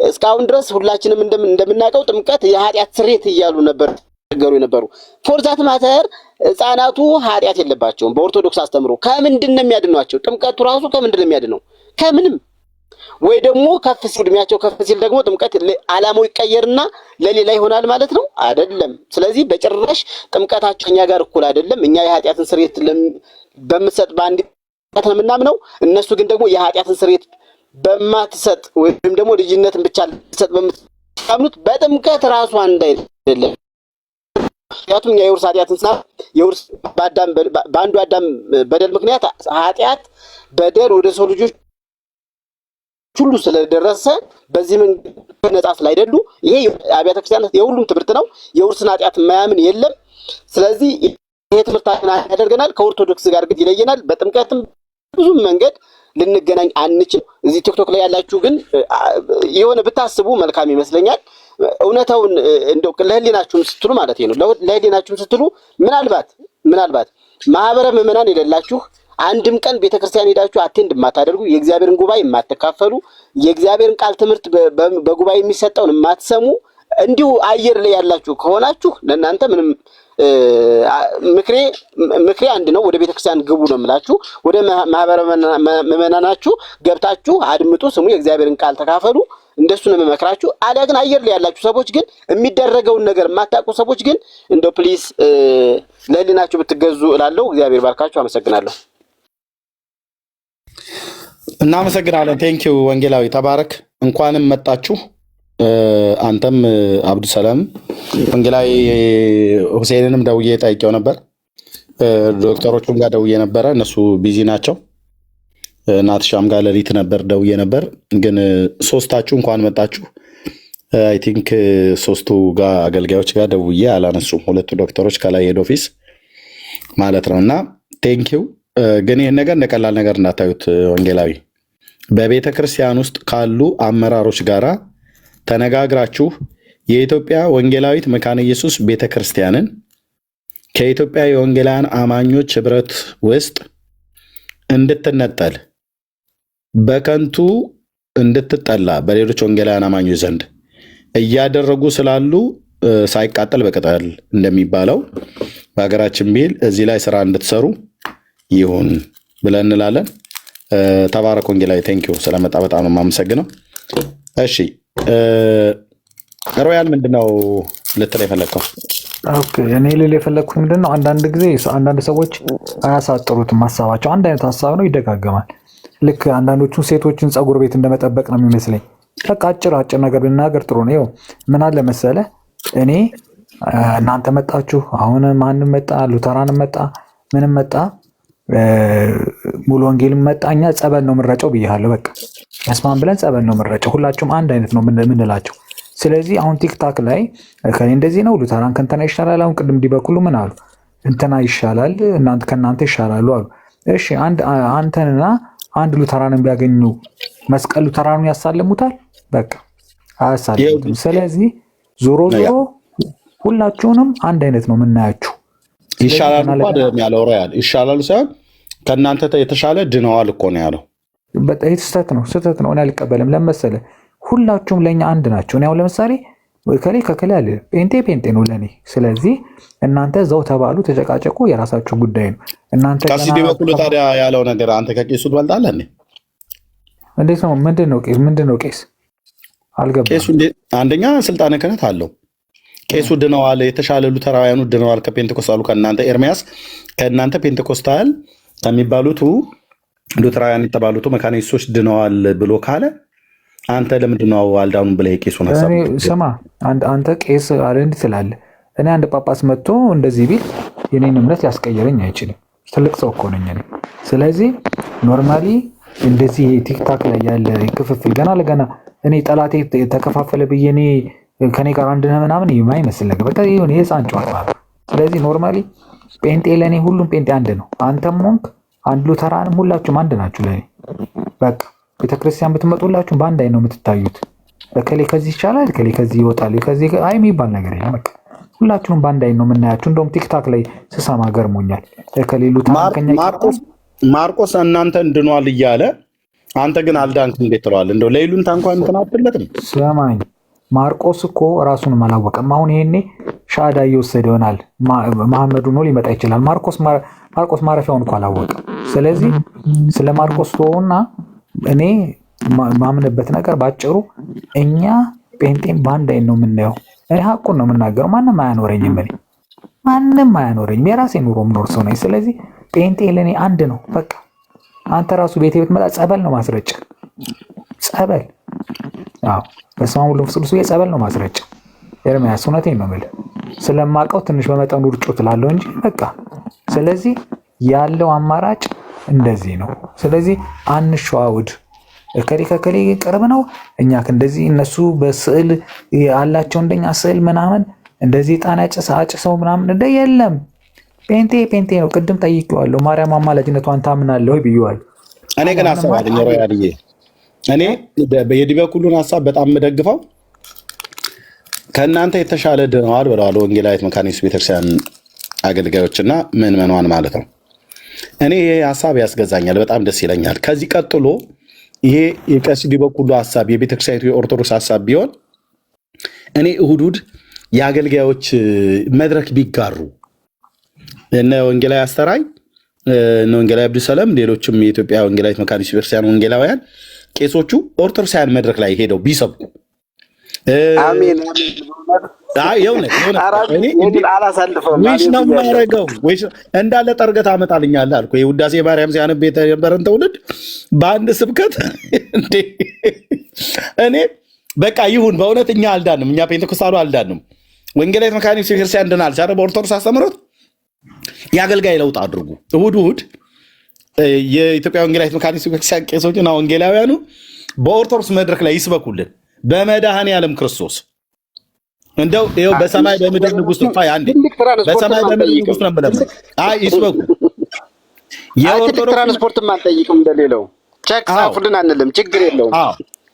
እስካሁን ድረስ ሁላችንም እንደምናውቀው ጥምቀት የኃጢአት ስርየት እያሉ ነበር ገሩ የነበሩ። ፎርዛት ማተር ህፃናቱ ኃጢአት የለባቸውም። በኦርቶዶክስ አስተምሮ ከምንድን ነው የሚያድኗቸው? ጥምቀቱ ራሱ ከምንድን ነው የሚያድነው? ከምንም። ወይ ደግሞ ከፍ ሲል እድሜያቸው ከፍ ሲል ደግሞ ጥምቀት ዓላማው ይቀየርና ለሌላ ይሆናል ማለት ነው አይደለም። ስለዚህ በጭራሽ ጥምቀታቸው እኛ ጋር እኩል አይደለም። እኛ የኃጢአትን ስርየት በምትሰጥ በአንድ ጥምቀት ነው የምናምነው። እነሱ ግን ደግሞ የኃጢአትን ስርየት በማትሰጥ ወይም ደግሞ ልጅነትን ብቻ ልትሰጥ በምትምኑት በጥምቀት ራሱ አንድ አይደለም። ምክንያቱም የውርስ ኃጢአትን የውርስ በአንዱ አዳም በደል ምክንያት ኃጢአት በደል ወደ ሰው ልጆች ሁሉ ስለደረሰ በዚህ መንገድ ነጻ ስላይደሉ ይሄ አብያተ ክርስቲያናት የሁሉም ትምህርት ነው። የውርስን ኃጢአት የማያምን የለም። ስለዚህ ይሄ ትምህርታችን ያደርገናል፣ ከኦርቶዶክስ ጋር ግን ይለየናል። በጥምቀትም ብዙ መንገድ ልንገናኝ አንችል። እዚህ ቲክቶክ ላይ ያላችሁ ግን የሆነ ብታስቡ መልካም ይመስለኛል። እውነታውን እንደው ለህሊናችሁም ስትሉ ማለት ነው። ለህሊናችሁም ስትሉ ምናልባት ማህበረ ምዕመናን የሌላችሁ አንድም ቀን ቤተክርስቲያን ሄዳችሁ አቴንድ የማታደርጉ የእግዚአብሔርን ጉባኤ የማትካፈሉ የእግዚአብሔርን ቃል ትምህርት በጉባኤ የሚሰጠውን የማትሰሙ እንዲሁ አየር ላይ ያላችሁ ከሆናችሁ ለእናንተ ምንም ምክሬ አንድ ነው። ወደ ቤተክርስቲያን ግቡ ነው የምላችሁ። ወደ ማህበረ ምዕመናናችሁ ገብታችሁ አድምጡ፣ ስሙ፣ የእግዚአብሔርን ቃል ተካፈሉ። እንደሱ ነው የምመክራችሁ። አሊያ ግን አየር ላይ ያላችሁ ሰዎች ግን የሚደረገውን ነገር የማታውቁ ሰዎች ግን እንደው ፕሊዝ ለህሊናችሁ ብትገዙ እላለሁ። እግዚአብሔር ባርካችሁ። አመሰግናለሁ። እናመሰግናለን። ቴንኪው ወንጌላዊ ተባረክ። እንኳንም መጣችሁ። አንተም አብዱሰላም ወንጌላዊ ሁሴንንም ደውዬ ጠይቄው ነበር። ዶክተሮቹም ጋር ደውዬ ነበረ፣ እነሱ ቢዚ ናቸው። ናትሻም ጋር ሌሊት ነበር ደውዬ ነበር። ግን ሶስታችሁ እንኳን መጣችሁ። አይ ቲንክ ሶስቱ ጋር አገልጋዮች ጋር ደውዬ አላነሱም። ሁለቱ ዶክተሮች ከላይ ሄድ ኦፊስ ማለት ነው። እና ቴንኪው። ግን ይህን ነገር እንደ ቀላል ነገር እንዳታዩት ወንጌላዊ። በቤተ ክርስቲያን ውስጥ ካሉ አመራሮች ጋር ተነጋግራችሁ የኢትዮጵያ ወንጌላዊት መካነ ኢየሱስ ቤተ ክርስቲያንን ከኢትዮጵያ የወንጌላውያን አማኞች ህብረት ውስጥ እንድትነጠል በከንቱ እንድትጠላ በሌሎች ወንጌላውያን አማኞች ዘንድ እያደረጉ ስላሉ ሳይቃጠል በቅጠል እንደሚባለው በሀገራችን ቢል እዚህ ላይ ስራ እንድትሰሩ ይሁን ብለን እንላለን። ተባረክ ወንጌላዊ። ቴንኪው ስለመጣ በጣም ነው የማመሰግነው። እሺ ሮያል ምንድነው ልትል የፈለግከው? እኔ ልል የፈለግኩት ምንድነው፣ አንዳንድ ጊዜ አንዳንድ ሰዎች አያሳጥሩትም ሀሳባቸው። አንድ አይነት ሀሳብ ነው፣ ይደጋገማል። ልክ አንዳንዶቹ ሴቶችን ፀጉር ቤት እንደመጠበቅ ነው የሚመስለኝ። በቃ አጭር ነገር ብናገር ጥሩ ነው። ይኸው ምን አለ መሰለህ፣ እኔ እናንተ መጣችሁ፣ አሁን ማንም መጣ፣ ሉተራንም መጣ፣ ምንም መጣ፣ ሙሉ ወንጌልም መጣ፣ እኛ ጸበል ነው የምንረጨው ብያለሁ። በቃ መስማን ብለን ጸበል ነው የምንረጨው። ሁላችሁም አንድ አይነት ነው የምንላቸው። ስለዚህ አሁን ቲክታክ ላይ ከኔ እንደዚህ ነው፣ ሉተራን ከእንትና ይሻላል። አሁን ቅድም እንዲበኩሉ ምን አሉ? እንትና ይሻላል፣ እናንተ ከእናንተ ይሻላሉ አሉ። እሺ አንተንና አንድ ሉተራንን ቢያገኙ መስቀል ሉተራኑን ያሳልሙታል? በቃ አያሳልሙትም። ስለዚህ ዞሮ ሁላችሁንም አንድ አይነት ነው የምናያችሁ። ይሻላሉ ያለው ሮያል ይሻላሉ ሳይሆን ከእናንተ የተሻለ ድነዋል እኮ ነው ያለው። ይህ ስህተት ነው። እኔ አልቀበልም። ለመሰለ ሁላችሁም ለእኛ አንድ ናቸው። እኔ አሁን ለምሳሌ ከሌ ከከሌ አለ ጴንጤ ነው ለእኔ። ስለዚህ እናንተ እዛው ተባሉ፣ ተጨቃጨቁ፣ የራሳችሁ ጉዳይ ነው። እናንተ ከሲዲ በኩል ታዲያ ያለው ነገር አንተ ከቄሱ ትበልጣለህ። እንዴት ነው? ምንድን ነው ቄስ? አልገባም። ቄሱ አንደኛ ስልጣነ ክህነት አለው። ቄሱ ድነዋል፣ የተሻለ ሉተራውያኑ ድነዋል ከፔንቴኮስታሉ ከእናንተ ኤርሚያስ ከእናንተ ፔንቴኮስታል ከሚባሉቱ ሉተራውያን የተባሉቱ መካነ ኢየሱሶች ድነዋል ብሎ ካለ አንተ ለምንድን ነው አልዳኑም ብለህ የቄሱን ሀሳብ ስማ። አንተ ቄስ አለ እንዲህ ትላለህ። እኔ አንድ ጳጳስ መጥቶ እንደዚህ ቢል የኔን እምነት ሊያስቀይረኝ አይችልም። ትልቅ ሰው እኮ ነኝ እኔ። ስለዚህ ኖርማሊ እንደዚህ ቲክታክ ላይ ያለ ክፍፍል ገና ለገና እኔ ጠላቴ ተከፋፈለ ብዬ እኔ ከኔ ጋር አንድ ነህ ምናምን የማይመስል ነገር በቃ ይሁን የህፃን ጨዋታ ነው። ስለዚህ ኖርማሊ ጴንጤ ለእኔ ሁሉም ጴንጤ አንድ ነው። አንተም ሆንክ አንድ ሉተራንም ሁላችሁም አንድ ናችሁ ለእኔ። በቃ ቤተክርስቲያን ብትመጡላችሁ በአንድ አይነት ነው የምትታዩት። እከሌ ከዚህ ይቻላል፣ እከሌ ከዚህ ይወጣል፣ ከዚህ አይ የሚባል ነገር የለም። በቃ ሁላችሁም በአንድ አይነት ነው የምናያችሁ። እንደውም ቲክታክ ላይ ስሰማ ገርሞኛል። እከሌ ሉተራን ማርቆስ እናንተ እንድኗል እያለ አንተ ግን አልዳንክ እንዴት ትለዋለህ? እንደው ለይሉንታ እንኳን እንትን አትለትም። ሰማኝ ማርቆስ እኮ ራሱንም አላወቀም። አሁን ይሄኔ ሻዳ እየወሰደ ይሆናል። መሐመዱ ነው ሊመጣ ይችላል። ማርቆስ ማረፊያውን እኮ አላወቀም። ስለዚህ ስለ ማርቆስ ተወውና እኔ ማምንበት ነገር ባጭሩ እኛ ጴንጤም በአንድ አይነት ነው የምናየው። እኔ ሀቁን ነው የምናገረው። ማንም አያኖረኝም፣ እኔ ማንም አያኖረኝም። የራሴ ኑሮ የምኖር ሰው ነኝ። ስለዚህ ጴንጤ ለእኔ አንድ ነው በቃ። አንተ ራሱ ቤቴ ብትመጣ ጸበል ነው ማስረጭ፣ ጸበል። አዎ በስመ አብ ወወልድ ወመንፈስ ቅዱስ ጸበል ነው ማስረጭ። ኤርሚያስ እውነቴን ነው የምልህ። ስለማውቀው ትንሽ በመጠኑ ርጩ ትላለሁ እንጂ በቃ። ስለዚህ ያለው አማራጭ እንደዚህ ነው። ስለዚህ አንሸዋውድ። እከሌ ከከሌ ቅርብ ነው እኛ እንደዚህ፣ እነሱ በስዕል አላቸው እንደኛ ስዕል ምናምን እንደዚህ ጣና አጭሰው ምናምን እንደ የለም። ጴንጤ ነው። ቅድም ጠይቄዋለሁ። ማርያም አማላጅነቷን ታምናለህ ወይ ብዬዋለሁ። እኔ ግን አሰባለኝ ሮያልዬ፣ እኔ የዲበኩሉን ሀሳብ በጣም የምደግፈው ከእናንተ የተሻለ ድነዋል ብለዋል ወንጌላዊት መካነ ኢየሱስ ቤተክርስቲያን አገልጋዮችና ምዕመናን ማለት ነው። እኔ ይሄ ሀሳብ ያስገዛኛል፣ በጣም ደስ ይለኛል። ከዚህ ቀጥሎ ይሄ የቀሲስ ዲበኩሉ ሀሳብ የቤተክርስቲያኒቱ የኦርቶዶክስ ሀሳብ ቢሆን እኔ እሁድ የአገልጋዮች መድረክ ቢጋሩ እነ ወንጌላዊ አስተራይ እነ ወንጌላዊ አብዱሰላም ሌሎችም የኢትዮጵያ ወንጌላዊት መካኒት ቤተክርስቲያን ወንጌላውያን ቄሶቹ ኦርቶዶክሳውያን መድረክ ላይ ሄደው ቢሰብኩ አሜን ዊሽ ነው የማደርገው። እንዳለ ጠርገት አመጣልኛለህ አልኩ። የውዳሴ ማርያም ሲያነብ የነበረን ትውልድ በአንድ ስብከት እኔ በቃ ይሁን። በእውነት እኛ አልዳንም፣ እኛ ፔንቴኮስታሉ አልዳንም። ወንጌላዊት መካኒት ቤተክርስቲያን ድናል ቻለ በኦርቶዶክስ አስተምሮት የአገልጋይ ለውጥ አድርጉ። እሑድ የኢትዮጵያ ወንጌላዊት መካኒት ቤተክርስቲያን ቄሶችና ወንጌላውያኑ በኦርቶዶክስ መድረክ ላይ ይስበኩልን በመድኃኔ ዓለም ክርስቶስ። እንደው ይኸው በሰማይ በምድር ንጉሥ ነው። አንዴ በሰማይ በምድር ንጉሥ ነው ብለን ይስበኩ። የኦርቶዶክስ ትራንስፖርትም አንጠይቅም፣ እንደሌለው ቼክ ጻፉልን አንልም፣ ችግር የለውም።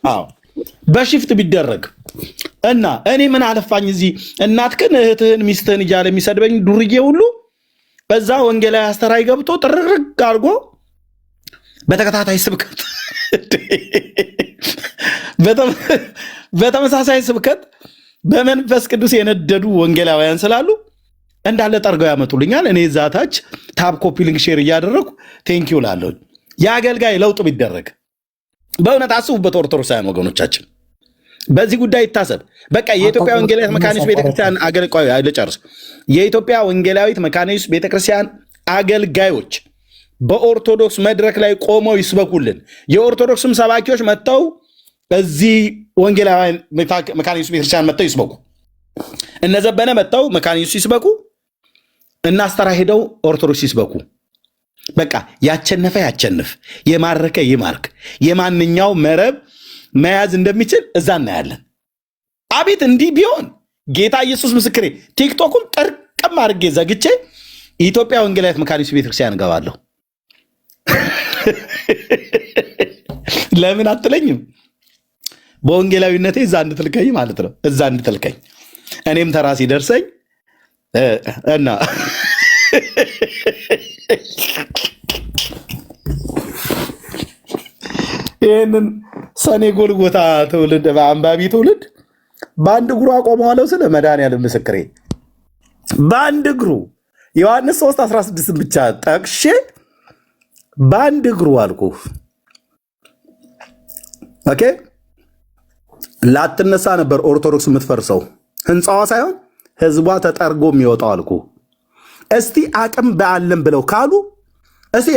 አዎ በሽፍት ቢደረግ እና እኔ ምን አለፋኝ እዚህ እናትህን እህትህን ሚስትህን እያለ የሚሰድበኝ ዱርዬ ሁሉ በዛ ወንጌላዊ አስተራይ ገብቶ ጥርርግ አድርጎ በተከታታይ ስብከት በተመሳሳይ ስብከት በመንፈስ ቅዱስ የነደዱ ወንጌላውያን ስላሉ እንዳለ ጠርገው ያመጡልኛል። እኔ ዛታች ታብ ኮፒ ሊንክ ሼር እያደረኩ ቴንኪው ላለሁ። የአገልጋይ ለውጥ ቢደረግ በእውነት አስቡበት። ኦርቶዶክሳውያን ወገኖቻችን በዚህ ጉዳይ ይታሰብ። በቃ የኢትዮጵያ ወንጌላዊት መካኒት ቤተክርስቲያን ልጨርስ። የኢትዮጵያ ወንጌላዊት መካኒት ቤተክርስቲያን አገልጋዮች በኦርቶዶክስ መድረክ ላይ ቆመው ይስበኩልን። የኦርቶዶክስም ሰባኪዎች መጥተው እዚህ ወንጌላውያን መካኒት ቤተክርስቲያን መጥተው ይስበኩ። እነዘበነ መጥተው መካኒት ይስበኩ፣ እናስተራ ሄደው ኦርቶዶክስ ይስበኩ። በቃ ያቸነፈ ያቸንፍ፣ የማረከ ይማርክ። የማንኛው መረብ መያዝ እንደሚችል እዛ እናያለን። አቤት እንዲህ ቢሆን ጌታ ኢየሱስ ምስክሬ፣ ቲክቶኩን ጠርቅም አድርጌ ዘግቼ ኢትዮጵያ ወንጌላዊት መካኒት ቤተክርስቲያን እገባለሁ። ለምን አትለኝም? በወንጌላዊነቴ እዛ እንድትልከኝ ማለት ነው። እዛ እንድትልከኝ እኔም ተራ ሲደርሰኝ እና ይህንን ሰኔ ጎልጎታ ትውልድ በአንባቢ ትውልድ በአንድ እግሩ አቆመዋለሁ። ስለ መድኃኒዓለም ምስክሬ በአንድ እግሩ ዮሐንስ 3:16 ብቻ ጠቅሼ በአንድ እግሩ አልኩ። ኦኬ ላትነሳ ነበር ኦርቶዶክስ የምትፈርሰው፣ ህንፃዋ ሳይሆን ህዝቧ ተጠርጎ የሚወጣው አልኩ። እስቲ አቅም በአለም ብለው ካሉ እስቲ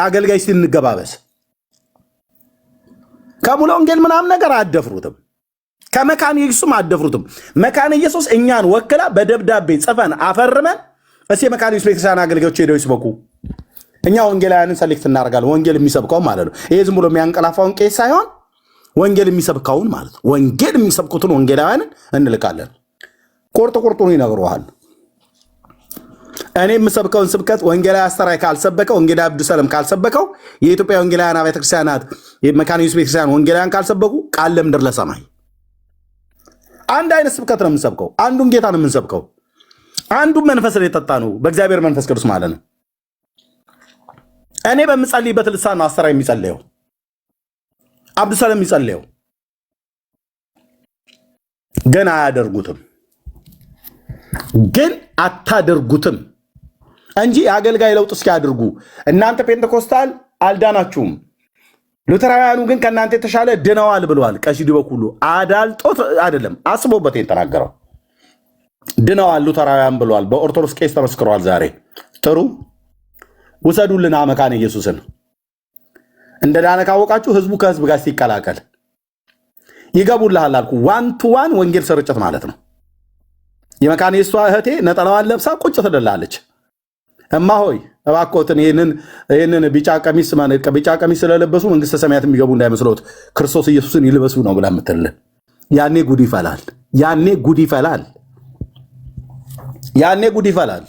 አገልጋይ እንገባበስ። ከሙሉ ወንጌል ምናምን ነገር አደፍሩትም፣ ከመካነ ኢየሱስም አደፍሩትም። መካነ ኢየሱስ እኛን ወክላ በደብዳቤ ጽፈን አፈርመን እስቲ የመካነ ኢየሱስ ቤተክርስቲያን አገልጋዮች ሄደው ይስበኩ። እኛ ወንጌላውያንን ሰሌክት እናደርጋለን። ወንጌል የሚሰብከው ማለት ነው። ይሄ ዝም ብሎ የሚያንቀላፋውን ቄስ ሳይሆን ወንጌል የሚሰብከውን ማለት ነው። ወንጌል የሚሰብኩትን ወንጌላውያንን እንልካለን። ቁርጡን ይነግሩሃል። እኔ የምሰብከውን ስብከት ወንጌላዊ አስተራይ ካልሰበከው፣ ወንጌላዊ አብዱሰላም ካልሰበከው፣ የኢትዮጵያ ወንጌላውያን አብያተ ክርስቲያናት የመካነ ኢየሱስ ቤተክርስቲያን ወንጌላውያን ካልሰበኩ ቃል ለምድር ለሰማይ አንድ አይነት ስብከት ነው የምንሰብከው። አንዱን ጌታ ነው የምንሰብከው። አንዱን መንፈስ ነው የጠጣ ነው በእግዚአብሔር መንፈስ ቅዱስ ማለት ነው። እኔ በምጸልይበት ልሳን ነው አስተራይ የሚጸልየው፣ አብዱሰላም የሚጸልየው። ግን አታደርጉትም እንጂ የአገልጋይ ለውጥ እስኪያደርጉ። እናንተ ፔንቴኮስታል አልዳናችሁም፣ ሉተራውያኑ ግን ከእናንተ የተሻለ ድነዋል ብለዋል። ቀሲስ ዲበኩሉ አዳልጦት አይደለም አስቦበት የተናገረው። ድነዋል ሉተራውያን ብለዋል። በኦርቶዶክስ ቄስ ተመስክሯል። ዛሬ ጥሩ ውሰዱልና መካነ ኢየሱስን እንደ ዳነ ካወቃችሁ ህዝቡ ከህዝብ ጋር ሲቀላቀል ይገቡልሃል አልኩ። 1-to-1 ወንጌል ስርጭት ማለት ነው። የመካነ ኢየሱስ እህቴ ነጠላዋን ለብሳ ቁጭ ትደላለች። እማ ሆይ እባክዎትን ይህንን ቢጫ ቀሚስ ስለለበሱ መንግስተ ሰማያት የሚገቡ እንዳይመስሎት ክርስቶስ ኢየሱስን ይልበሱ ነው ብላ የምትልህ። ያኔ ጉድ ይፈላል።